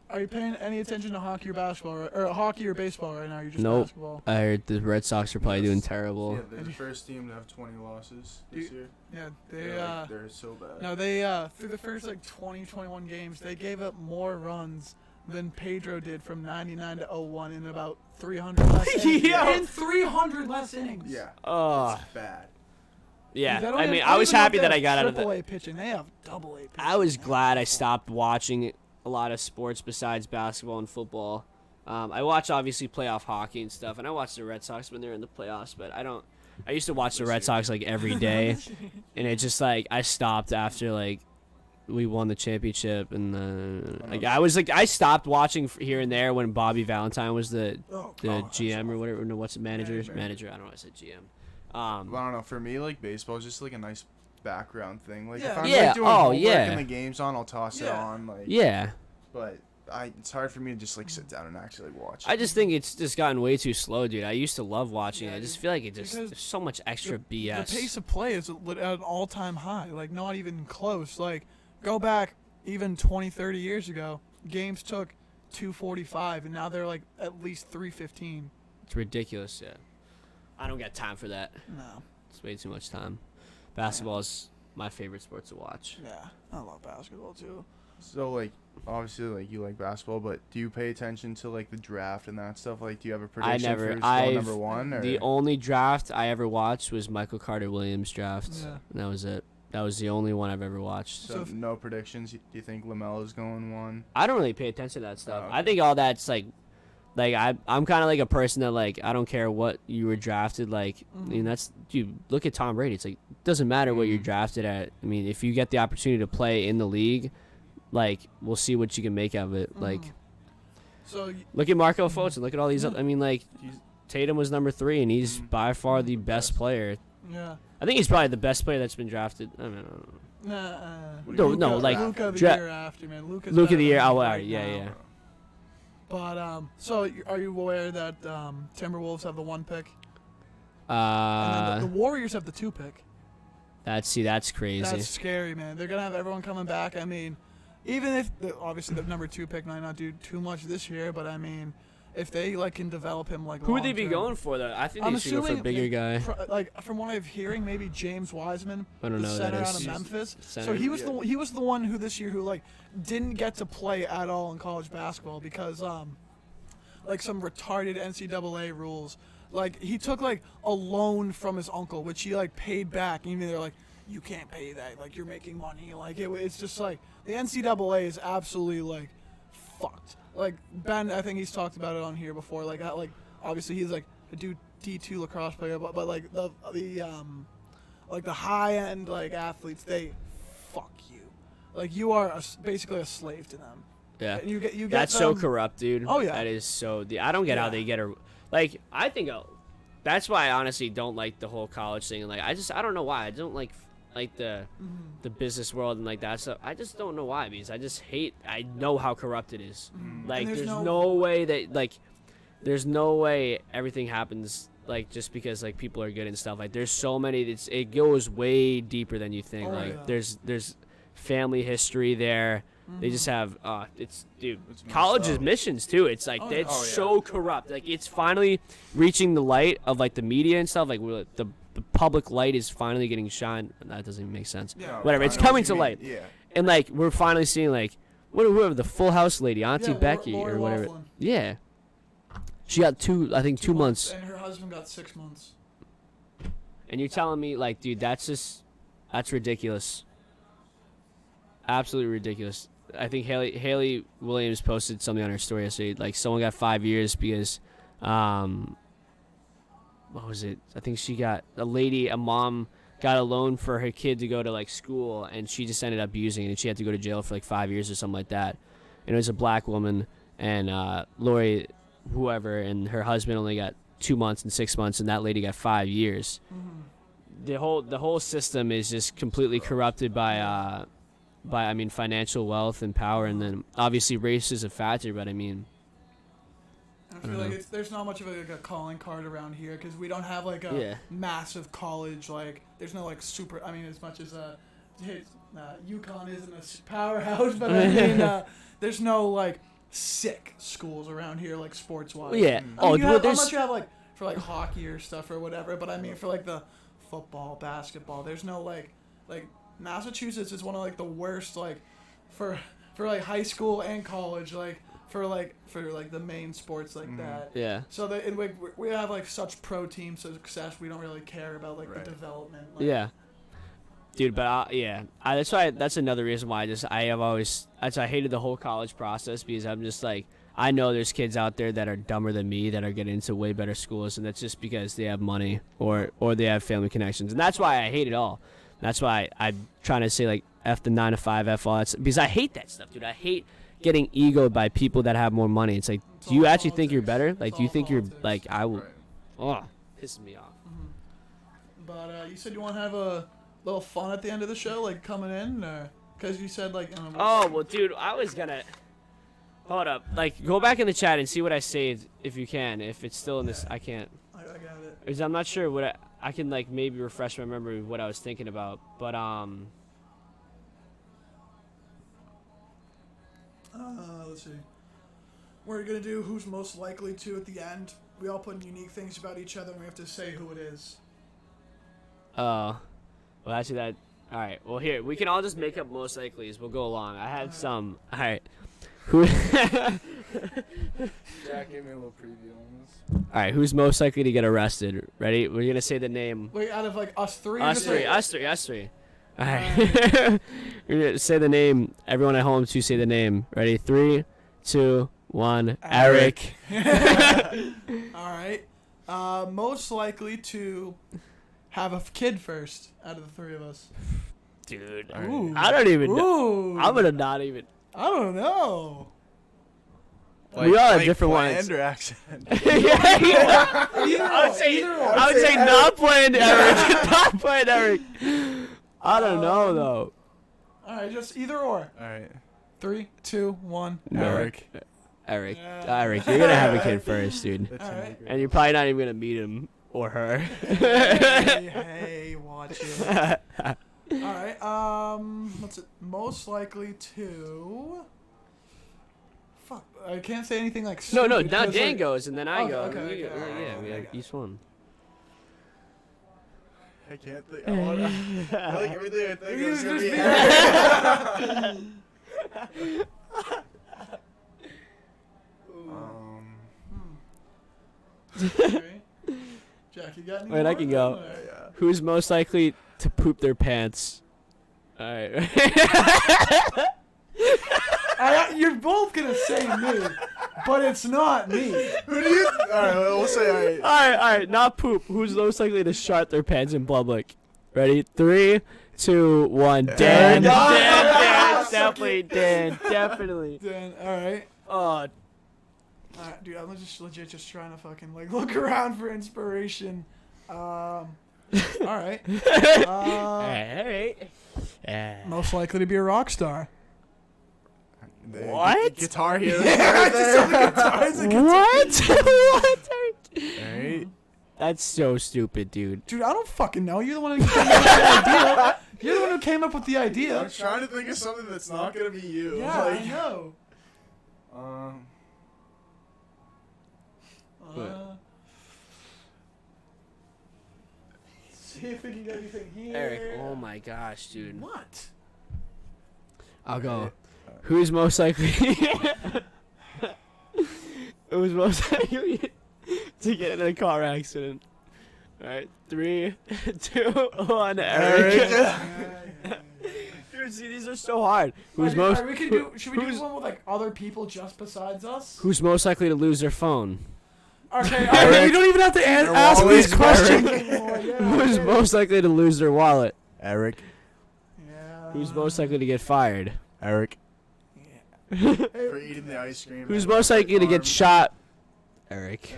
are you paying any attention to hockey or basketball, or hockey or baseball right now? You're just Nope. basketball. I heard the Red Sox are probably doing Yeah, terrible. they're the first team to have 20 losses this year. Yeah, They're so bad. no, they through the first like 21 games, they gave up more runs than Pedro did from 99 to 01 in about 300 less innings. Yeah. In 300 less innings. Yeah, Oh, it's bad. yeah. They don't I even- mean, I I don't was even know happy if that they I got have out of the. AAA pitching. They have double A pitching. I was glad I stopped watching a lot of sports besides basketball and football. I watch obviously playoff hockey and stuff, and I watch the Red Sox when they're in the playoffs. But I don't. I used to watch the Red Sox like every day, and it just like I stopped after like we won the championship, and like I stopped watching here and there when Bobby Valentine was the GM or whatever. No, what's the manager? Manager. I don't know. I said GM. Well, I don't know. For me, like baseball is just like a nice background thing. Like Yeah. if I'm Yeah, like doing oh, homework yeah. and the game's on, I'll toss it Yeah. on. Like, Yeah. but it's hard for me to just like sit down and actually watch. I just think it's just gotten way too slow, dude. I used to love watching it. I just feel like it just Because there's so much extra BS. The pace of play is at an all-time high. Like not even close. Like go back even 20, 30 years ago, games took 2:45, and now they're like at least 3:15. It's ridiculous, yeah. I don't got time for that. No. It's way too much time. Basketball is my favorite sport to watch. Yeah, I love basketball too. So like obviously like you like basketball, but do you pay attention to like the draft and that stuff? Like do you have a prediction for who's going number one? Or? The only draft I ever watched was Michael Carter Williams' draft. Yeah. And that was it. That was the only one I've ever watched. So no predictions. Do you think Lamelo's going one? I don't really pay attention to that stuff. Oh, okay. I think all that's like I'm kind of like a person that like I don't care what you were drafted. Like I mean that's dude. Look at Tom Brady. It's like it doesn't matter what you're drafted at. I mean if you get the opportunity to play in the league, like we'll see what you can make of it. Like So look at Marco Fultz. Look at all these. I mean like He's- Tatum was number 3 and he's by far the best player. yeah. I think he's probably the best player that's been drafted. I mean, No, like, Luka the dra- year after, man. Luka's Luke of better the year. than Oh, right yeah, now. yeah. But so are you aware that Timberwolves have the 1 pick, and then the Warriors have the 2 pick? That's crazy. That's scary, man. They're gonna have everyone coming back. I mean, even if obviously the number 2 pick might not do too much this year, but I mean, if they like can develop him like Who would they be long-term- going for though? I think I'm they should go for a assuming bigger guy. Like from what I'm hearing, maybe James Wiseman, I don't the know who center that out is. of Memphis. Center? So he was the one who this year who like didn't get to play at all in college basketball because like some retarded NCAA rules. Like he took like a loan from his uncle, which he like paid back. Even they're like, you can't pay that. Like you're making money. Like it's just like the NCAA is absolutely like fucked. Like Ben, I think he's talked about it on here before. Like obviously he's like a D2 lacrosse player, but like the like the high end like athletes, they fuck you. Like you are basically a slave to them. Yeah. And you get That's so them- corrupt, dude. Oh, yeah. That is so. I don't get how Yeah. they get a. Like I think that's why I honestly don't like the whole college thing. And like I don't know why I don't like the business world and like that stuff. I just don't know why because I just hate. I know how corrupt it is. Like And there's there's no way that like there's no way everything happens like just because like people are good and stuff. Like there's so many. It goes way deeper than you think. Oh, like yeah. there's family history there. They just have it's dude It's college messed up. admissions too. It's like Oh, it's yeah. so corrupt. Like it's finally reaching the light of like the media and stuff. Like the public light is finally getting shined. That doesn't even make sense. Yeah, Whatever. I It's know what coming you to mean. light. Yeah. And like we're finally seeing like whoever the Full House lady, Auntie Yeah, Becky Lori or whatever. Loughlin. Yeah. She got 2 months. And her husband got 6 months. And you're telling me, like, dude, that's ridiculous. Absolutely ridiculous. I think Haley Williams posted something on her story yesterday. Like, someone got 5 years because, what was it? I think a mom got a loan for her kid to go to, like, school, and she just ended up using it, and she had to go to jail for, like, 5 years or something like that. And it was a black woman, and Lori, whoever, and her husband only got 2 months and 6 months, and that lady got 5 years. The whole system is just completely corrupted by I mean, financial wealth and power, and then obviously race is a factor. But I mean, I feel like there's not much of a calling card around here because we don't have like a massive college. Like there's no like super. I mean, as much as UConn isn't a powerhouse, but I mean, there's no like sick schools around here like sports wise. Yeah. I mean, unless you have like for like hockey or stuff or whatever. But I mean, for like the football, basketball, there's no like. Massachusetts is one of like the worst like for like high school and college like for the main sports like that. Yeah. So we have like such pro team success. We don't really care about like the development. Like, yeah. Dude, but that's another reason why I hated the whole college process, because I'm just like, I know there's kids out there that are dumber than me that are getting into way better schools, and that's just because they have money or they have family connections, and that's why I hate it all. That's why I'm trying to say, like, F the 9 to 5, F all that stuff, because I hate that stuff, dude. I hate getting egoed by people that have more money. It's like, do you actually think you're better? Like, do you think you're, like, I will, pisses me off. But you said you want to have a little fun at the end of the show, like, coming in, because you said, like, well, dude, I was gonna, hold up, like, go back in the chat and see what I saved, if you can. If it's still in this, I can't. I got it. Because I'm not sure what I can, like, maybe refresh my memory of what I was thinking about, but let's see. We're gonna do who's most likely to at the end. We all put unique things about each other, and we have to say who it is. Well, actually, that. All right. Well, here we can all just make up most likely's. We'll go along. I had some. All right. Who? Jack gave me a little preview on this. All right. Who's most likely to get arrested? Ready? We're gonna say the name. Wait, out of like us three. Us three. All right. We're gonna say the name. Everyone at home to say the name. Ready? 3, 2, 1. Eric. All right. Most likely to have a kid first out of the three of us. Dude. Ooh. I don't even know. Ooh. I'm gonna not even. I don't know. We all have different ones. Or accident. I would say not playing Eric. Not playing Eric. I don't know though. All right, just either or. All right. 3, 2, 1. Eric. Eric, Yeah. you're gonna have a kid first, dude, That's All right. and you're probably not even gonna meet him or her. Hey, watch it. All right. What's it? Most likely to. Fuck. I can't say anything like. No, stupid now 'cause, Dan like, goes, and then I go. okay. Yeah, we have each one. I can't think. I like everything I think is gonna be. Okay. Jack, you got any Wait, I more? can go. Yeah. Who's most likely to poop their pants? All right. You're both gonna say me, but it's not me. Who do you? All right, we'll say all right. All right. Not poop. Who's most likely to shart their pants in public? Ready? 3, 2, 1. Dan. Dan. Definitely Dan. Definitely. Then, all right. Oh. Alright, dude, I'm just legit just trying to fucking like look around for inspiration. Alright. All right. Most likely to be a rock star. What? Guitar Hero. What? What? Alright. That's so stupid, dude. Dude, I don't fucking know. You're the one who came up with the idea. You're the one who came up with the idea. I'm trying to think of something that's not gonna be you. Yeah, I know. See if we can get anything here. Eric, oh my gosh, dude. What? I'll go. Who's most likely? Who's most likely to get in a car accident? All right, 3, 2, 1. Eric. Dude, see, these are so hard. Who's most? Should we do one with like other people just besides us? Who's most likely to lose their phone? Okay, Eric. You don't even have to ask these questions. Who's most likely to lose their wallet? Eric. Yeah. Who's most likely to get fired? Eric. For eating the ice cream. Who's most likely to get shot? Eric.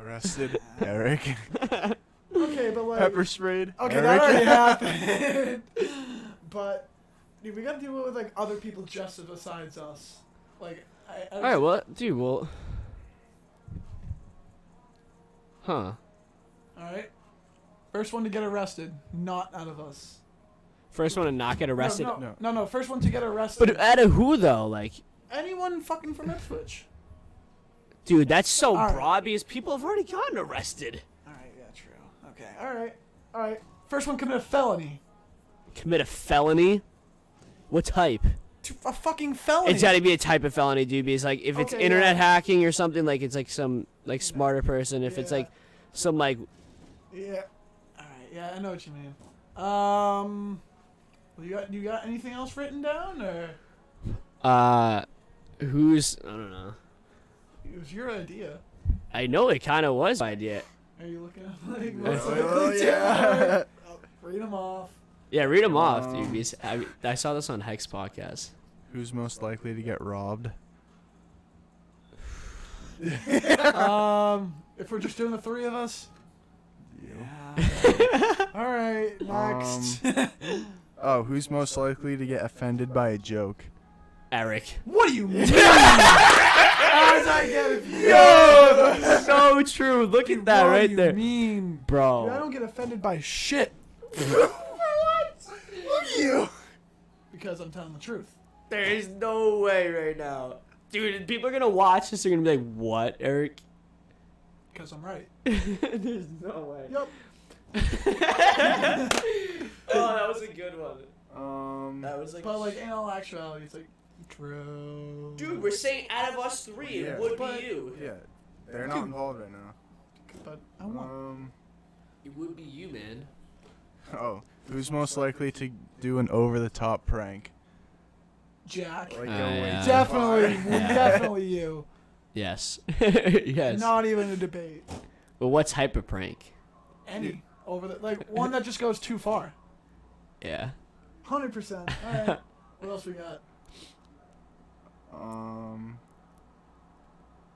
Arrested. Eric. Okay, but like. Pepper sprayed. Okay, Eric. that already happened. But dude, we gotta do it with like other people just besides us. Like, All right, well, dude, well. Huh. All right. First one to get arrested, not out of us. First one to not get arrested. No. First one to get arrested. But out of who though? Like, anyone fucking from Ipswich. dude, that's so All right. broad because people have already gotten arrested. All right, yeah, true. Okay, all right. First one commit a felony. Commit a felony? What type? A fucking felony. It's got to be a type of felony, dude. Because like, if it's Okay, internet yeah. hacking or something, like it's like some like smarter person. If it's Yeah. like some like, Yeah. All right. Yeah, I know what you mean. Well, you got anything else written down or? who's I don't know. It was your idea. I know it kind of was my idea. Are you looking at like? Oh, yeah. Read them off. Yeah, read them off, dude. Because I saw this on Hex podcast. Who's most likely to get robbed? If we're just doing the three of us. Yeah. All right. Next. Oh, who's most likely to get offended by a joke? Eric. What do you mean? As I get it. Yo, that's so true. Look at that What right do you there, mean? bro. Dude, I don't get offended by shit. Look at you. Because I'm telling the truth. There's no way right now, dude. People are gonna watch this. They're gonna be like, "What, Eric?" Because I'm right. There's no way. Yep. Oh, that was a good one. That was like. But like in all actuality, it's like true. Dude, we're saying out of us three, Yeah. it would But- be you. Yeah, they're not involved right now. But I want. It would be you, man. Oh, who's most likely to do an over-the-top prank? Jack. Like yeah. Definitely you. Yes. Yes. Not even a debate. But what type of prank? Any over the like one that just goes too far. Yeah. 100%. All right. What else we got?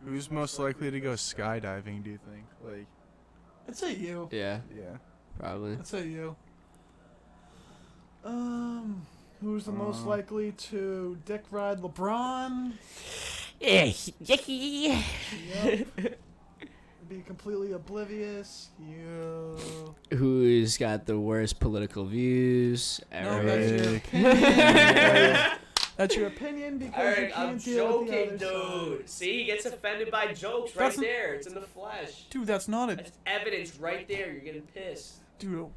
Who's most likely to go skydiving? Do you think? Like, I'd say you. Yeah. yeah. Probably. I'd say you. Who's the most likely to dick ride LeBron? Yep. Be completely oblivious. You. Who's got the worst political views? No, Eric. that's your opinion. That's your opinion because you can't deal with the other side. See, he gets offended by jokes That's- there. It's in the flesh. Dude, that's not a. That's evidence right there. You're getting pissed. Dude,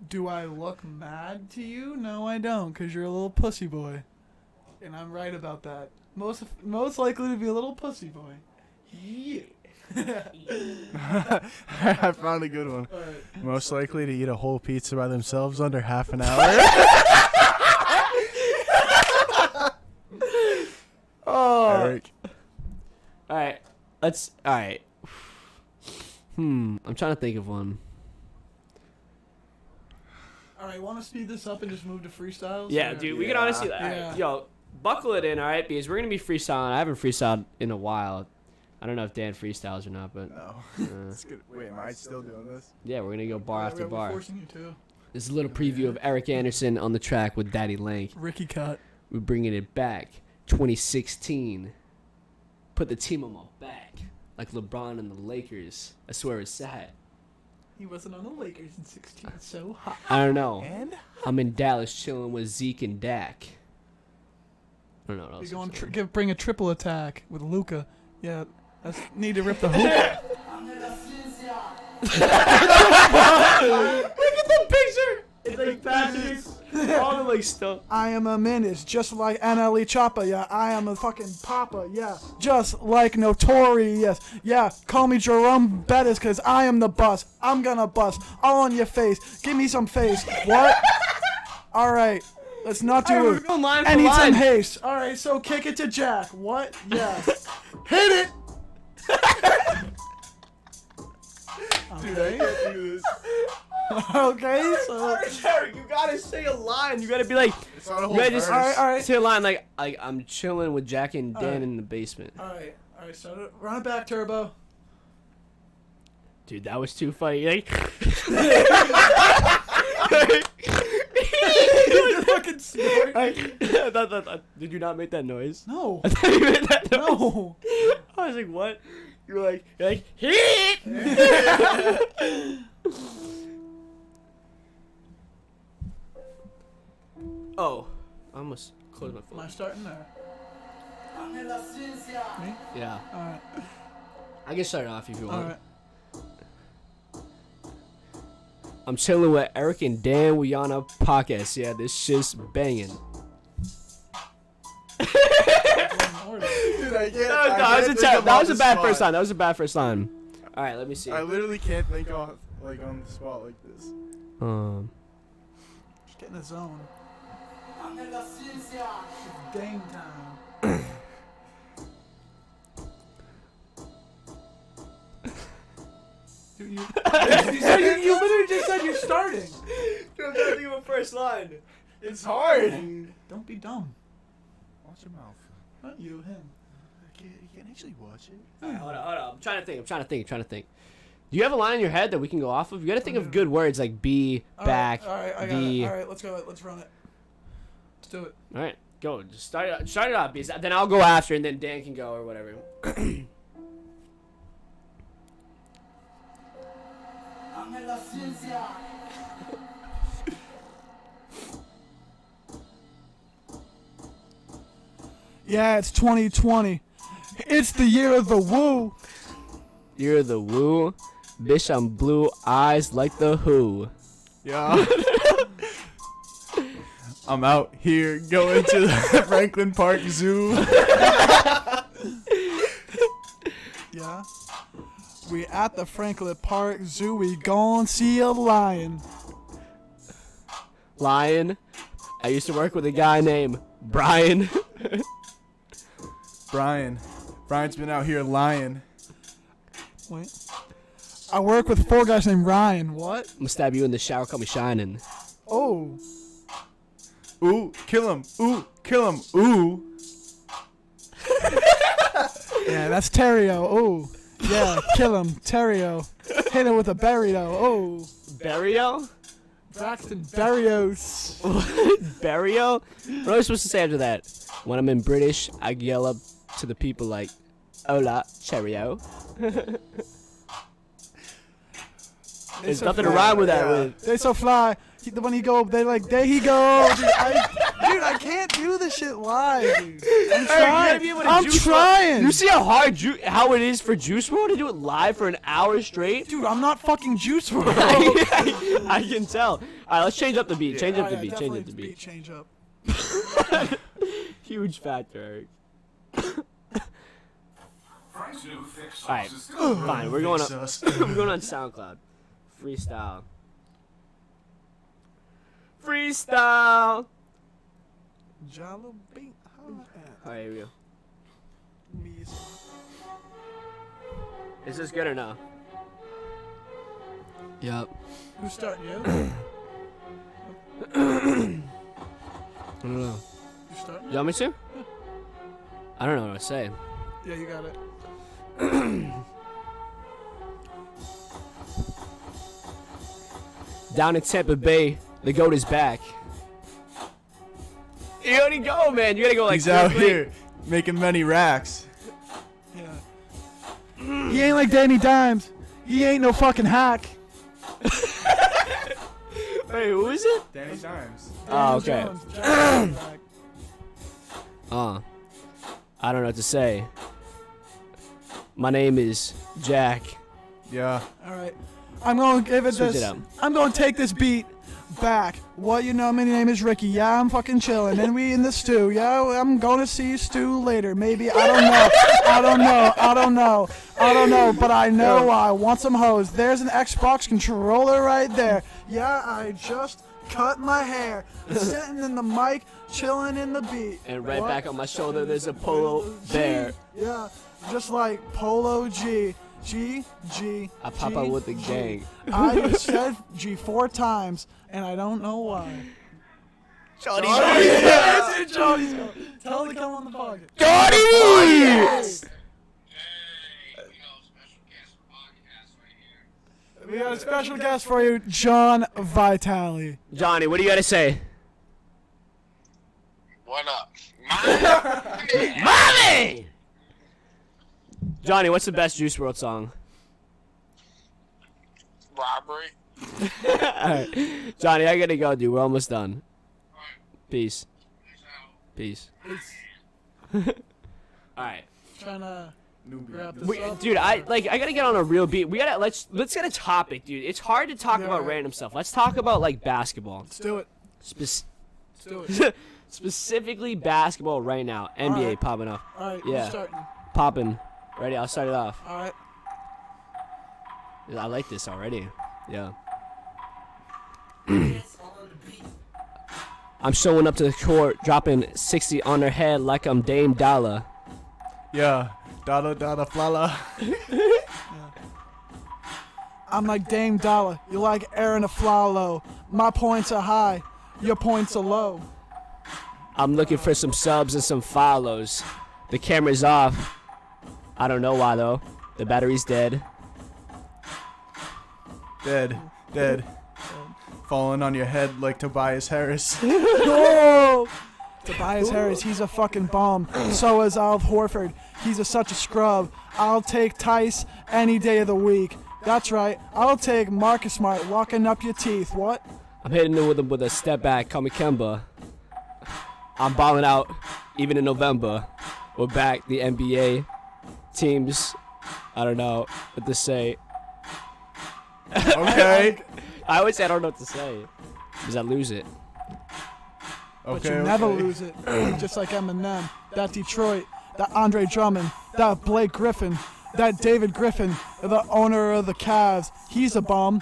do I look mad to you? No, I don't, because you're a little pussy boy. And I'm right about that. Most likely to be a little pussy boy. You. I found a good one. Alright. Most likely to eat a whole pizza by themselves under half an hour. Oh. Eric. Alright. Alright. I'm trying to think of one. Alright, want to speed this up and just move to freestyles? Yeah, Or- dude, we can honestly. Yeah. Yo, buckle it in, alright? Because we're going to be freestyling. I haven't freestyled in a while. I don't know if Dan freestyles or not, but No. It's good. Wait, am I still doing this? yeah, we're going to go bar Yeah, after we're bar. forcing you to. This is a little preview of Eric Anderson on the track with Daddy Lank. Ricky cut. We're bringing it back. 2016. Put the team on my back. Like LeBron and the Lakers. I swear it's sad. He wasn't on the Lakers in 16. So hot. I don't know. And I'm in Dallas chilling with Zeke and Dak. I don't know what else. we I'm going saying. bring a triple attack with Luca. Yeah, that's need to rip the hoop. Look at the picture. like patches. All the like stuff. I am a menace, just like NLE Choppa, yeah. I am a fucking papa, yeah. Just like Notorious, yeah. Call me Jerome Bettis, cause I am the boss. I'm gonna bust all on your face. Give me some face. What? Alright, let's not do We're it. going line for I need some line. haste. Alright, so kick it to Jack. What? Yeah. Hit it! Dude, I can't do this. Okay, so. Alright, Derek, you gotta say a line. You gotta be like, It's not a you whole gotta just verse. Alright. say a line like I'm chilling with Jack and Dan Alright. in the basement. Alright, start it. Run it back, Turbo. Dude, that was too funny. Like, Fucking snort. did you not make that noise? No. I thought you made that noise. No. I was like, what? You're like, hit! Oh, I almost closed my Am I phone. starting there? Me? Yeah. Alright. I can start it off if you want. Alright. I'm chilling with Eric and Dan. We on a podcast. Yeah, this shit's banging. Dude, I can't. That was a bad first line. That was a bad first line. All right, let me see. I literally can't think off like on the spot like this. Just get in the zone. Dang time. Dude, you literally just said you're starting. I'm trying to think of a first line. It's hard. Don't be dumb. Watch your mouth. Not you, him. You can't actually watch it. Alright, hold on. I'm trying to think. Do you have a line in your head that we can go off of? You got to think of good words like be, back, Alright, I got the. it. Alright, let's go. Let's run it. Let's do it. All right, go. Just start it off, because then I'll go after, and then Dan can go or whatever. Yeah, it's 2020. It's the year of the woo. You're the woo, bitch. I'm blue eyes like the Who. Yeah. I'm out here going to the Franklin Park Zoo. Yeah. We at the Franklin Park Zoo. We gon' see a lion. Lion. I used to work with a guy named Brian. Brian's been out here lying. Wait. I work with 4 guys named Ryan. What? I'm gonna stab you in the shower. Call me shining. Oh. Ooh, kill him. Ooh, kill him. Ooh. Yeah, that's Terrio. Oh. Yeah, kill him. Terrio. Hit him with a burrito. Oh. Burial? Braxton Berrios. Burial? What am I supposed to say after that? When I'm in British, I yell up to the people like, "Hola, cheerio." There's nothing to rhyme with that with. They so fly. When he go, they like, there he go. Dude, I can't do this shit live, dude. I'm trying. I'm trying. You see how hard how it is for Juice WRLD to do it live for an hour straight? Dude, I'm not fucking Juice WRLD. I can tell. All right, let's change up the beat. Change up the beat. Change up the beat. Change up. Huge factor, Eric. Alright, fine. We're going on. We're going on SoundCloud. Freestyle. Freestyle. Jalo beat. Alright, here we go. Is this good or no? Yep. Who's starting? You? I don't know. You starting? You want me to? I don't know what to say. Yeah, you got it. Down in Tampa Bay, the GOAT is back. You gotta go, man. You gotta go like He's out quickly. here making many racks. Yeah. He ain't like Danny Dimes. He ain't no fucking hack. Wait, who is it? Danny Dimes. Oh, okay. Jones. I don't know what to say. My name is Jack. Yeah. All right. I'm gonna give it Switch this. it up. I'm gonna take this beat back. What you know, my name is Ricky. Yeah, I'm fucking chilling. And we in the stew. Yeah, I'm gonna see Stu later. Maybe. I don't know. I don't know. I don't know. I don't know. But I know I want some hoes. There's an Xbox controller right there. Yeah, I just cut my hair. Sitting in the mic, chilling in the beat. And right What? back on my shoulder, there's a polo bear. Yeah, just like Polo G. G. I pop out with the gang. I said G 4 times, and I don't know why. Johnny! Yes, Johnny's going. Tell him to come on the pocket. Johnny! Yes! We got a special guest for you, John Vitale. Johnny, what do you got to say? What up? Mommy! Johnny, what's the best Juice WRLD song? Robbery. Alright. Johnny, I gotta go, dude. We're almost done. Peace. Peace. Alright. Trying to wrap this up. Dude, I gotta get on a real beat. Let's get a topic, dude. It's hard to talk about random stuff. Let's talk about like basketball. Let's do it. Let's do it. Specifically basketball right now. NBA right. popping off. Alright, Yeah. who's starting? Popping. Ready? I'll start it off. Alright. I like this already. Yeah. I'm showing up to the court, dropping 60 on her head like I'm Dame Dollar. Yeah. Dada flala. I'm like Dame Dollar. You like Aaron Aflalo. My points are high. Your points are low. I'm looking for some subs and some follows. The camera's off. I don't know why though. The battery's dead. Dead. Falling on your head like Tobias Harris. No! Tobias Harris, he's a fucking bomb. So is Al Horford. He's such a scrub. I'll take Tice any day of the week. That's right. I'll take Marcus Smart locking up your teeth. What? I'm hitting it with a step back, call me Kemba. I'm balling out even in November. We're back, the NBA teams. I don't know what to say. Okay. I always say I don't know what to say because I lose it. But you never lose it. Just like Eminem, that Detroit, that Andre Drummond, that Blake Griffin, that David Griffin, the owner of the Cavs. He's a bum.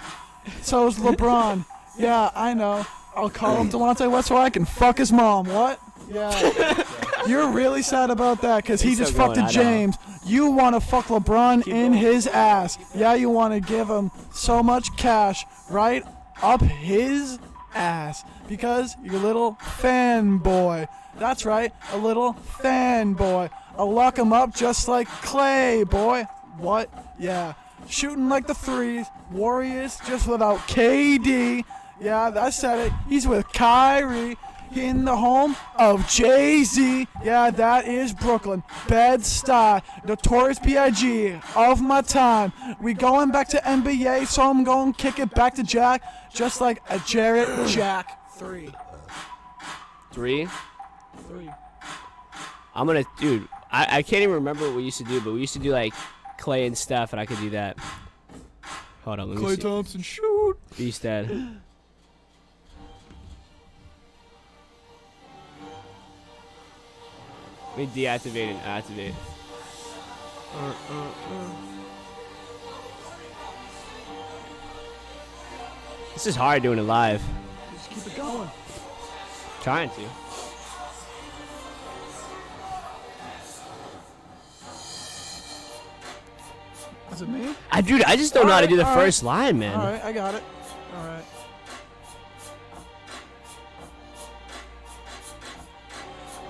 So's LeBron. Yeah, I know. I'll call him Delonte West so I can fuck his mom. What? Yeah. You're really sad about that because he just fucked a James. You want to fuck LeBron in his ass. Yeah, you want to give him so much cash right up his ass because you're a little fanboy. That's right, a little fanboy. I'll lock him up just like Clay, boy. What? Yeah. Shooting like the threes. Warriors just without KD. Yeah, I said it. He's with Kyrie in the home of Jay-Z. Yeah, that is Brooklyn. Bed-Stuy. Notorious B.I.G. of my time. We going back to NBA, so I'm going to kick it back to Jack just like a Jarrett Jack 3. 3? 3. I'm gonna, dude. I can't even remember what we used to do, but we used to do like Clay and stuff, and I could do that. Hold on, let me Klay see. Thompson, shoot. Beast Dad. Let me deactivate and activate. This is hard doing it live. Just keep it going. Trying to. Is it me? Dude, I just don't know how to do the Alright, first line, man. Alright, I got it. Alright.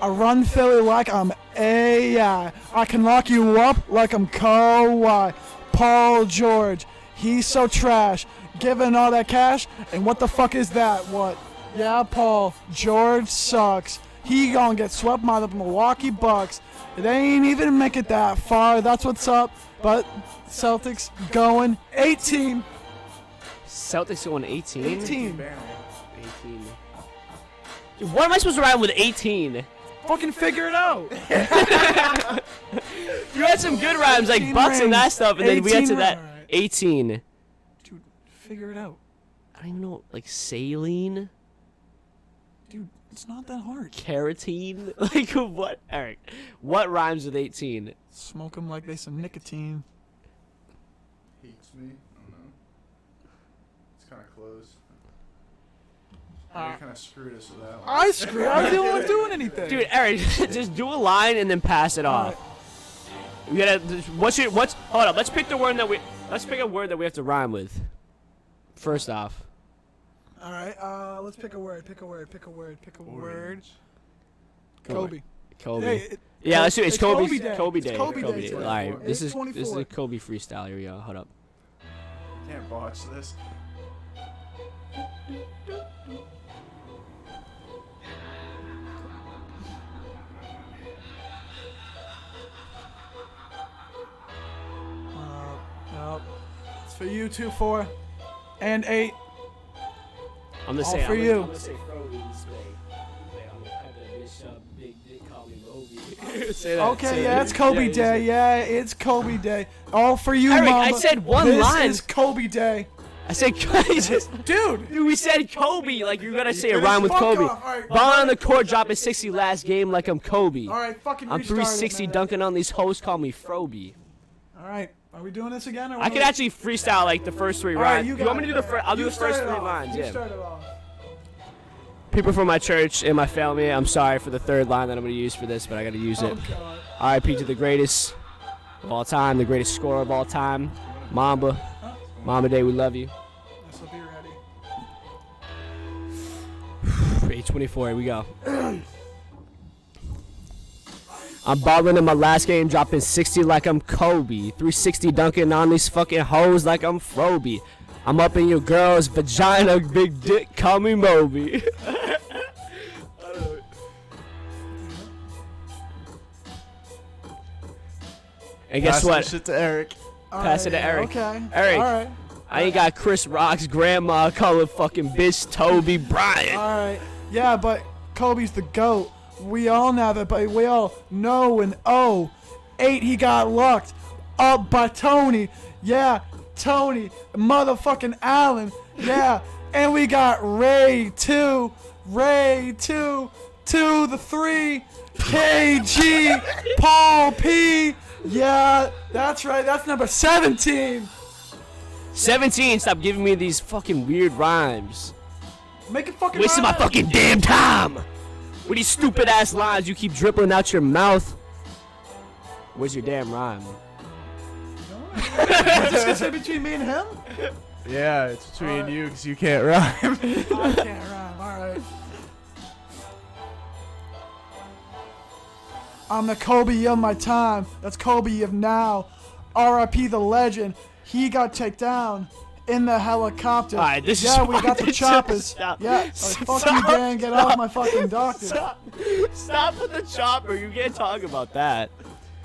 I run Philly like I'm AI. I can lock you up like I'm Kawhi. Paul George, he's so trash. Giving all that cash, and what the fuck is that? What? Yeah, Paul George sucks. He gonna get swept by the Milwaukee Bucks. They ain't even make it that far. That's what's up. But Celtics going 18. Celtics going 18? 18. 18. Dude, what am I supposed to rhyme with 18? Fucking figure it out. You had some good rhymes like 18 Bucks and that rings. stuff, and then we had to 18 that rings. 18. Dude, figure it out. I don't even know, like saline, Dude, it's not that hard. carotene. Like what, Eric? What rhymes with 18? Smoke them like they some nicotine. Hates me. I don't know. It's kind of close. You kind of screwed us with that one. I screwed. I didn't want to do anything. Dude, Eric, just do a line and then pass it off. We gotta. Hold up. Let's pick a word that we have to rhyme with. First off. All right. Let's pick a word. Pick a word. Orange. Kobe. Kobe. Hey, Yeah, let's do it. It's it's Kobe Kobe Day. Kobe It's Day. Kobe Kobe Day Day. today. All right, this is 24. a Kobe freestyle. Here we go. Hold up. Can't botch this. Nope. It's for you, 2, 4, and 8. I'm gonna All say. for I'm you. gonna say Kobe this way. I'm gonna pep that bitch up. Big dick, call me Kobe. Say that. Okay, say yeah, that. it's Kobe Yeah, you Day. say- Yeah, it's Kobe Day. All for you, Eric, Mama. I said one this line. This is Kobe Day. I said, Dude. Dude, we said Kobe. Like you're gonna say a Dude, rhyme with fuck Kobe. off. All right, Ball on the court, dropping 60 last game like I'm Kobe. All right, fucking I'm restart it, 360 man. dunking on these hoes. Call me Froby. All right, are we doing this again? Or I could actually freestyle like the first 3 All right, rhymes. you want me to do the got it. first? I'll do You the first start it 3 off. lines. You Yeah. start it off. People from my church and my family, I'm sorry for the 3rd line that I'm gonna use for this, but I gotta use it. Oh, God. R.I.P. to the greatest of all time, the greatest scorer of all time, Mamba. Mamba Day, we love you. This will be ready. 8:24, here we go. I'm balling in my last game, dropping 60 like I'm Kobe. 360 dunking on these fucking hoes like I'm Froby. I'm up in your girl's vagina, big dick, call me Moby. And guess Pass the what? shit to Eric. Pass it to Eric. Okay. Eric. All right. I ain't got Chris Rock's grandma calling fucking bitch Toby Bryant. All right. Yeah, but Kobe's the GOAT. We all know that, but we all know and oh. 8, he got locked up by Tony. Yeah, Tony. Motherfucking Allen. Yeah. And we got Ray 2. Ray 2. 2 the 3. KG. Paul P. Yeah, that's right. That's number 17. 17, stop giving me these fucking weird rhymes. Make it fucking Wasting my rhyme. fucking damn time with these stupid ass lines you keep dribbling out your mouth. Where's your damn rhyme? Is it between me and him? Yeah, it's between you because you can't rhyme. I can't rhyme. All right. I'm the Kobe of my time. That's Kobe of now. R.I.P. the legend. He got taken down in the helicopter. Alright, this yeah, is we got the fucking- choppers. stop. Yeah, like, fuck Stop. you, Dan. Get off my fucking doctor. Stop with the chopper. You can't talk about that.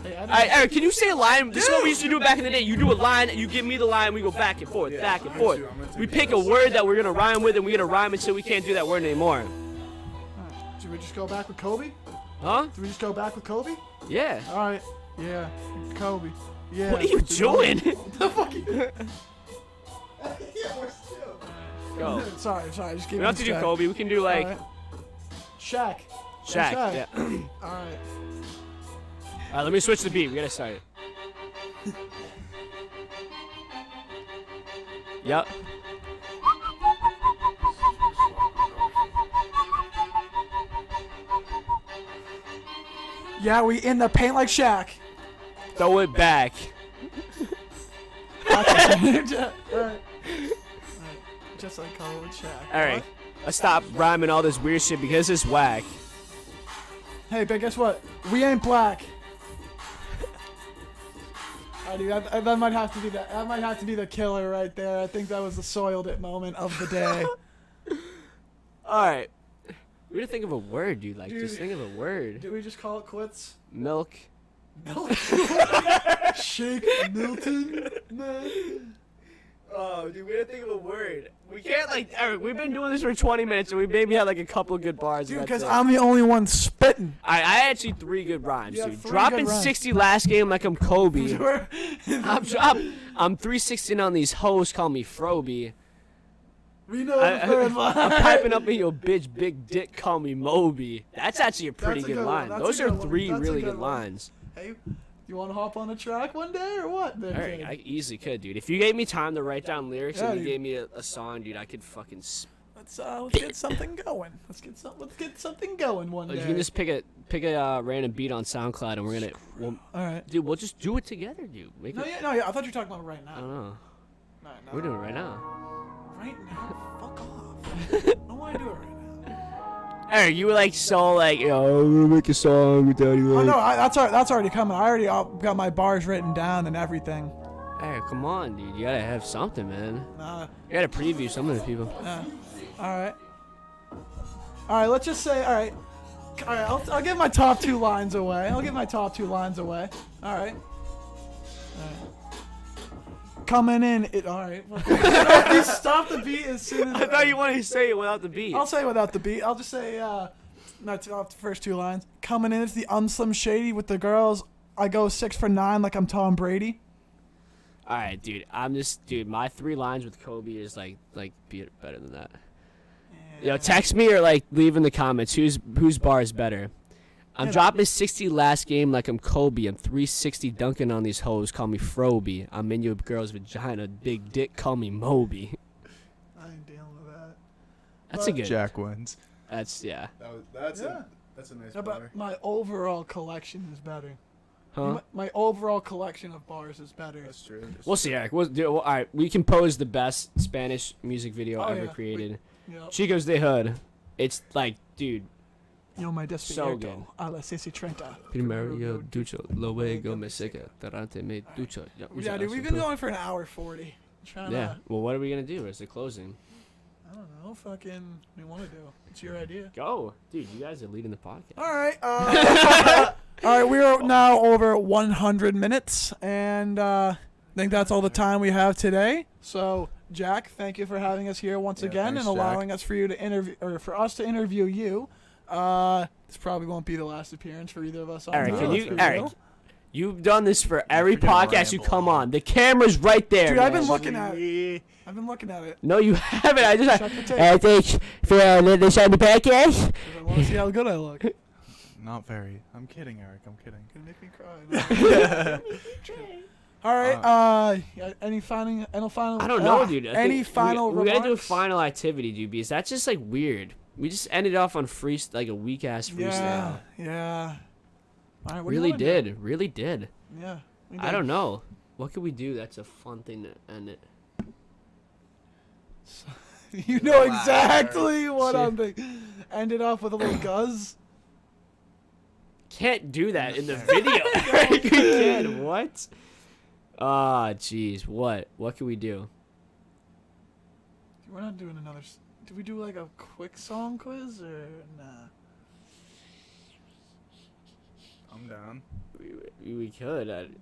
Hey, I Alright, Eric, can you say a line? This is what we used to do back in the day. You do a line, and you give me the line, we go back and forth, back and forth. We pick a word that we're gonna rhyme with, and we're gonna rhyme until we can't do that word anymore. Should we just go back with Kobe? Huh? Do we just go back with Kobe? Yeah. All right. Yeah, Kobe. Yeah. What are you doing? The fucking. Go. Sorry. Just give We me don't have to do Kobe. We can do like All right. Shaq. Shaq. Shaq. Yeah. All right. Alright, let me switch the beat. We gotta start it. Yep. Yeah, we in the paint like Shaq. Throw it back. Alright. Just like Kobe and Shaq. Alright. Let's stop rhyming all this weird shit because it's whack. Hey, but guess what? We ain't black. Dude, that might have to be that might have to be the killer right there. I think that was the soiled it moment of the day. Alright. We gotta think of a word, dude. Like, Dude. just think of a word. Did we just call it quits? Milk. Shake Milton, man. Oh, dude, we gotta think of a word. We can't, like, Eric, we've been doing this for 20 minutes, and we maybe had, like, a couple of good bars. Dude, and because that's it. I'm the only one spitting. I had actually 3 good rhymes, You had dude. 3 Dropping good rhymes. 60 last game like I'm Kobe. I'm 360 on these hoes, call me Froby. We know the third line. I'm piping up in your bitch, big dick, call me Moby. That's actually a pretty That's a good good one. line. That's a Those are good one. 3 That's a really good good one. lines. Hey, you want to hop on the track one day or what? All right, I easily could, dude. If you gave me time to write down lyrics Yeah, and you dude. gave me a song, dude, I could fucking. Let's get something going. Let's get something going one day. You can just pick a random beat on SoundCloud and we're gonna. All right. Dude, we'll just do it together, dude. Make No, it. yeah. I thought you were talking about right I now. don't know. No, We're doing it right now. right now. Fuck off. I don't want to do it right now. Eric, you were like so like, yo, I'm gonna make a song with Daddy. Oh no, that's already coming. I already got my bars written down and everything. Eric, come on, dude. You gotta have something, man. Nah. You gotta preview something to people. All right. Let's just say. All right. I'll give my top 2 lines away. All right. Coming in. All right. You stop the beat as soon as. I thought you wanted to say it without the beat. I'll say without the beat. I'll just say. Not off the first 2 lines. Coming in, it's the Slim Shady with the girls. I go 6 for 9 like I'm Tom Brady. All right, dude. My 3 lines with Kobe is like better than that. Yo, text me or like leave in the comments whose bar is better. I'm dropping 60 last game like I'm Kobe. I'm 360 dunking on these hoes. Call me Froby. I'm in your girl's vagina. Big dick. Call me Moby. I ain't dealing with that. That's a good. Jack wins. That's yeah. That's a nice Yeah, bar. but my overall collection is better. Huh? My overall collection of bars is better. That's true. We'll see, Eric. All right, we compose the best Spanish music video Oh, ever yeah. created. Yep. Chicos de Hood. It's like, dude. Yo me So despierto good. a las 6:30. Primero yo ducho, luego me seca, tarante me ducho. Yeah, dude, we've been going for an hour 40. Trying Yeah. to, Well, what are we gonna do? Is it closing? I don't know, fucking, what do you want to do? It's your idea. Go, dude. You guys are leading the podcast. All right. All right, we are now over 100 minutes, and I think that's all the time we have today. So, Jack, thank you for having us here once again thanks, and allowing us for you to interview, or for us to interview you. This probably won't be the last appearance for either of us. On Eric, the can Let's you, Be Eric? Real. You've done this for every You're gonna podcast you ramble come on. on. The camera's right there. Dude, I've been man. looking at it. I've been looking at it. No, you haven't. I just. Shut the tape. Thanks for this on the podcast. I want to see how good I look. Gonna Not very. I'm kidding, Eric. I'm kidding. make me cry. All right. Yeah, any final? I don't know, dude. I Any think final we gotta do a remarks? final activity, dude, because that's just like weird. We just ended off on like a weak ass freestyle. Yeah. All right. What Really do you wanna do? really did. Yeah. we I did. don't know. What could we do that's a fun thing to end it? You know exactly what I'm thinking. Ended off with a little guzz. Can't do that in the video. You can. What? Ah, jeez. What? What can we do? We're not doing another. Did we do like a quick song quiz or nah? I'm down. We could. I'm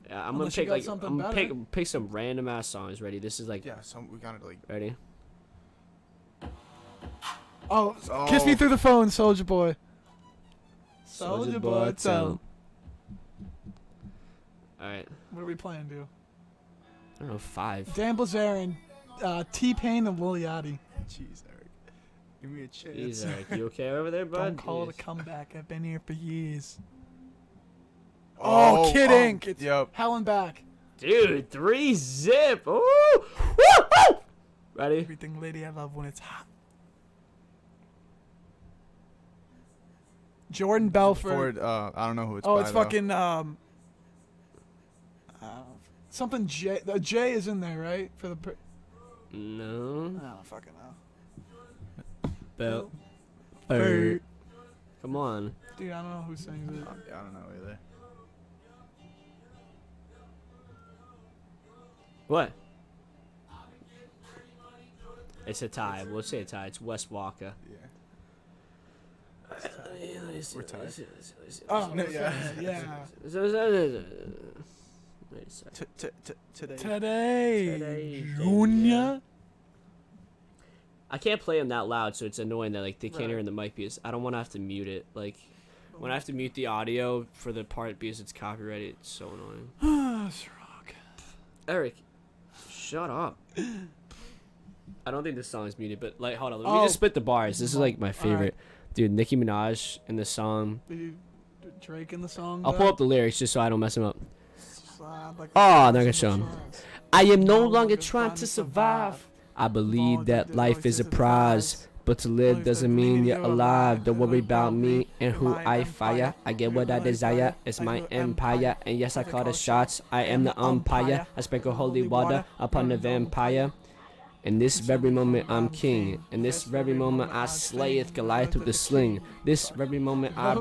Unless gonna you pick got like something I'm gonna better. pick some random ass songs. Ready? This is like Yeah, we gotta like. ready. Oh, Oh. kiss me through the phone, Soldier Boy. Soulja Boy, tell. All right. What are we playing, dude? I don't know. 5. Dan Blazarian, T-Pain, and Lil Yachty. Jeez, Eric. Give me a chance. Jeez, Eric, you okay over there, bud? Don't call it a Jeez. comeback. I've been here for years. Oh, kidding. It's Yep. Hell and Back. Dude, 3-zip. Ooh. Woo! Woo! Ready? Everything, lady, I love when it's hot. Jordan Belfort. Ford, I don't know who it's Oh, by, it's though. fucking something J. The J is in there, right? For the. No. I don't fucking know. Bell. Bert. Come on. Dude, I don't know who sings it. Yeah, I don't know either. What? It's a tie. We'll say a tie. It's Wes Walker. Yeah. We're tied. Oh, No, yeah. yeah. Wait a second. Today. Today, Junior. I can't play them that loud, so it's annoying that like they can't Right. hear in the mic because I don't want to have to mute it. Like when I have to mute the audio for the part because it's copyrighted, it's so annoying. Rock. Eric, shut up. I don't think this song is muted, but like, hold on, let me just spit the bars. This is like my favorite, dude. Nicki Minaj in the song. Drake in the song. I'll pull up the lyrics just so I don't mess them up. Like Oh, I'm not gonna show them. I am no longer trying to survive. I believe that life is a prize, but to live doesn't mean you're alive. Don't worry about me and who I fire. I get what I desire. It's my empire, and yes, I call the shots. I am the umpire. I sprinkle holy water upon the vampire. In this very moment I'm king. In this very moment I slayeth Goliath with the sling. This very moment I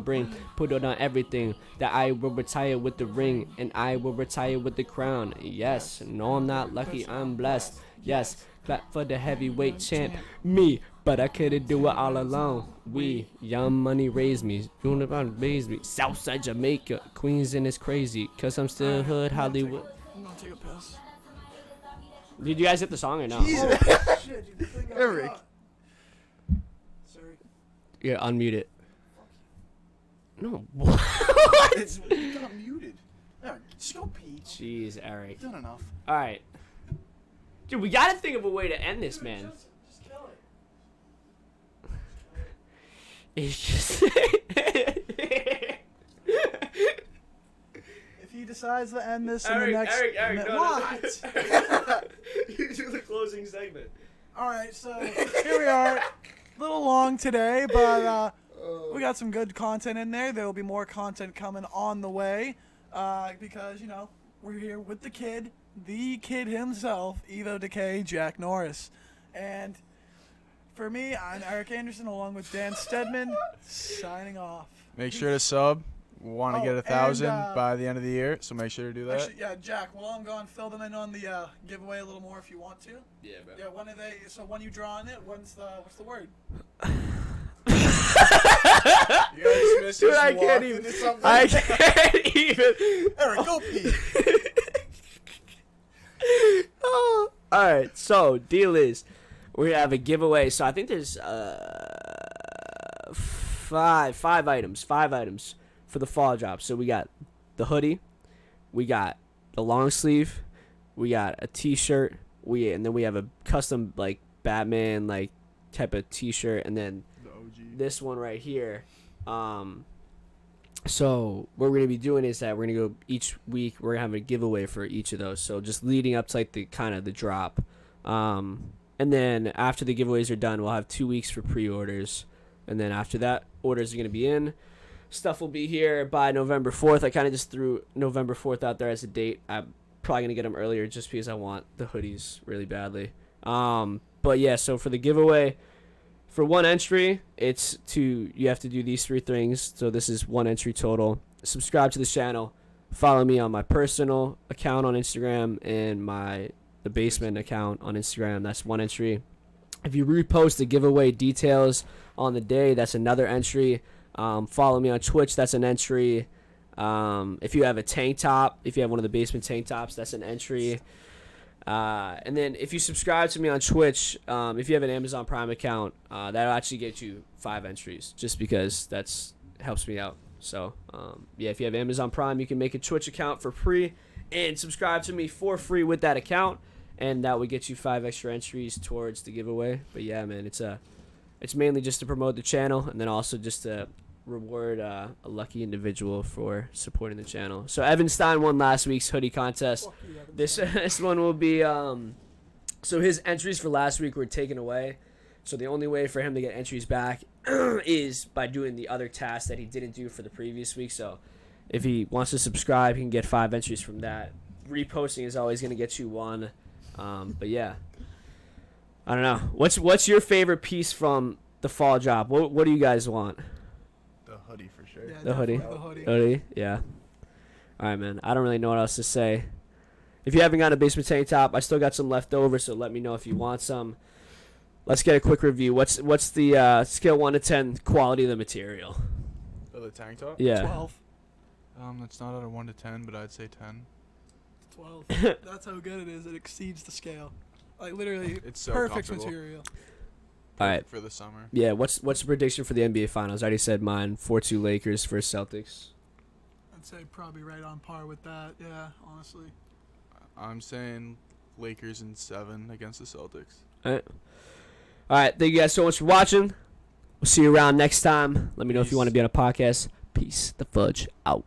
put it on everything. That I will retire with the ring, and I will retire with the crown. Yes, no I'm not lucky, I'm blessed. Yes, clap for the heavyweight champ, me. But I couldn't do it all alone. We, Young Money raised me. Doing about raised me. Southside Jamaica, Queens and it's crazy. Cause I'm still hood Hollywood. I'm gonna take a piss. Did you guys get the song or no? Oh, shit, dude, this thing got Eric. caught. Sorry. Yeah, unmute it. No. It's got muted. Eric, just go pee. Jeez, Eric. Done enough. Alright. Dude, we gotta think of a way to end this, man. Just kill it. It's just... If he decides to end this in Eric, the next Eric, no, what? You do the closing segment. All right, so here we are. A little long today, but we got some good content in there. There will be more content coming on the way because, you know, we're here with the kid himself, Evo Decay, Jack Norris. And for me, I'm Eric Anderson along with Dan Stedman, signing off. Make sure to sub. We want to get 1,000 and, by the end of the year, so make sure to do that. Actually, yeah, Jack, while I'm gone, fill them in on the giveaway a little more if you want to. Yeah, bro. Yeah, when are they? So when you draw on it, what's the word? You guys missed Dude, us I and can't walked even. into something. I can't even. Eric, go pee. Oh. All right. So deal is, we have a giveaway. So I think there's five items for the fall drop. So we got the hoodie, we got the long sleeve, we got a T-shirt, and then we have a custom like Batman like type of T-shirt, and then The OG. this one right here. So what we're gonna be doing is that we're gonna go each week. We're gonna have a giveaway for each of those. So just leading up to like the kind of the drop, and then after the giveaways are done, we'll have 2 weeks for pre-orders, and then after that, orders are gonna be in. Stuff will be here by November 4th. I kind of just threw November 4th out there as a date. I'm probably gonna get them earlier just because I want the hoodies really badly. But yeah, so for the giveaway. For one entry, you have to do these 3 things. So this is 1 entry total. Subscribe to the channel. Follow me on my personal account on Instagram and the basement account on Instagram. That's 1 entry. If you repost the giveaway details on the day, that's another entry. Follow me on Twitch. That's an entry. If you have a tank top, if you have one of the basement tank tops, that's an entry. And then if you subscribe to me on Twitch, if you have an Amazon Prime account, that'll actually get you 5 entries just because that's helps me out. So yeah, if you have Amazon Prime, you can make a Twitch account for free and subscribe to me for free with that account, and that would get you 5 extra entries towards the giveaway. But yeah, man, it's mainly just to promote the channel, and then also just to reward a lucky individual for supporting the channel. So Evan Stein won last week's hoodie contest. This one will be so his entries for last week were taken away, so the only way for him to get entries back is by doing the other task that he didn't do for the previous week. So if he wants to subscribe, he can get 5 entries from that. Reposting is always going to get you 1. But yeah, I don't know, what's your favorite piece from the fall drop? What do you guys want? The hoodie for sure. Yeah, The hoodie. definitely the Hoodie, yeah. All right, man. I don't really know what else to say. If you haven't got a basement tank top, I still got some left over, so let me know if you want some. Let's get a quick review. What's the scale 1 to 10 quality of the material? Oh, the tank top? Yeah. 12. It's not out of 1 to 10, but I'd say 10. 12. That's how good it is. It exceeds the scale. Like literally, It's so perfect comfortable. material. All right. For the summer. Yeah. What's the prediction for the NBA Finals? I already said mine. 4-2 Lakers versus Celtics. I'd say probably right on par with that. Yeah, honestly. I'm saying Lakers in 7 against the Celtics. All right. Thank you guys so much for watching. We'll see you around next time. Let me know if you want to be on a podcast. Peace the fudge out.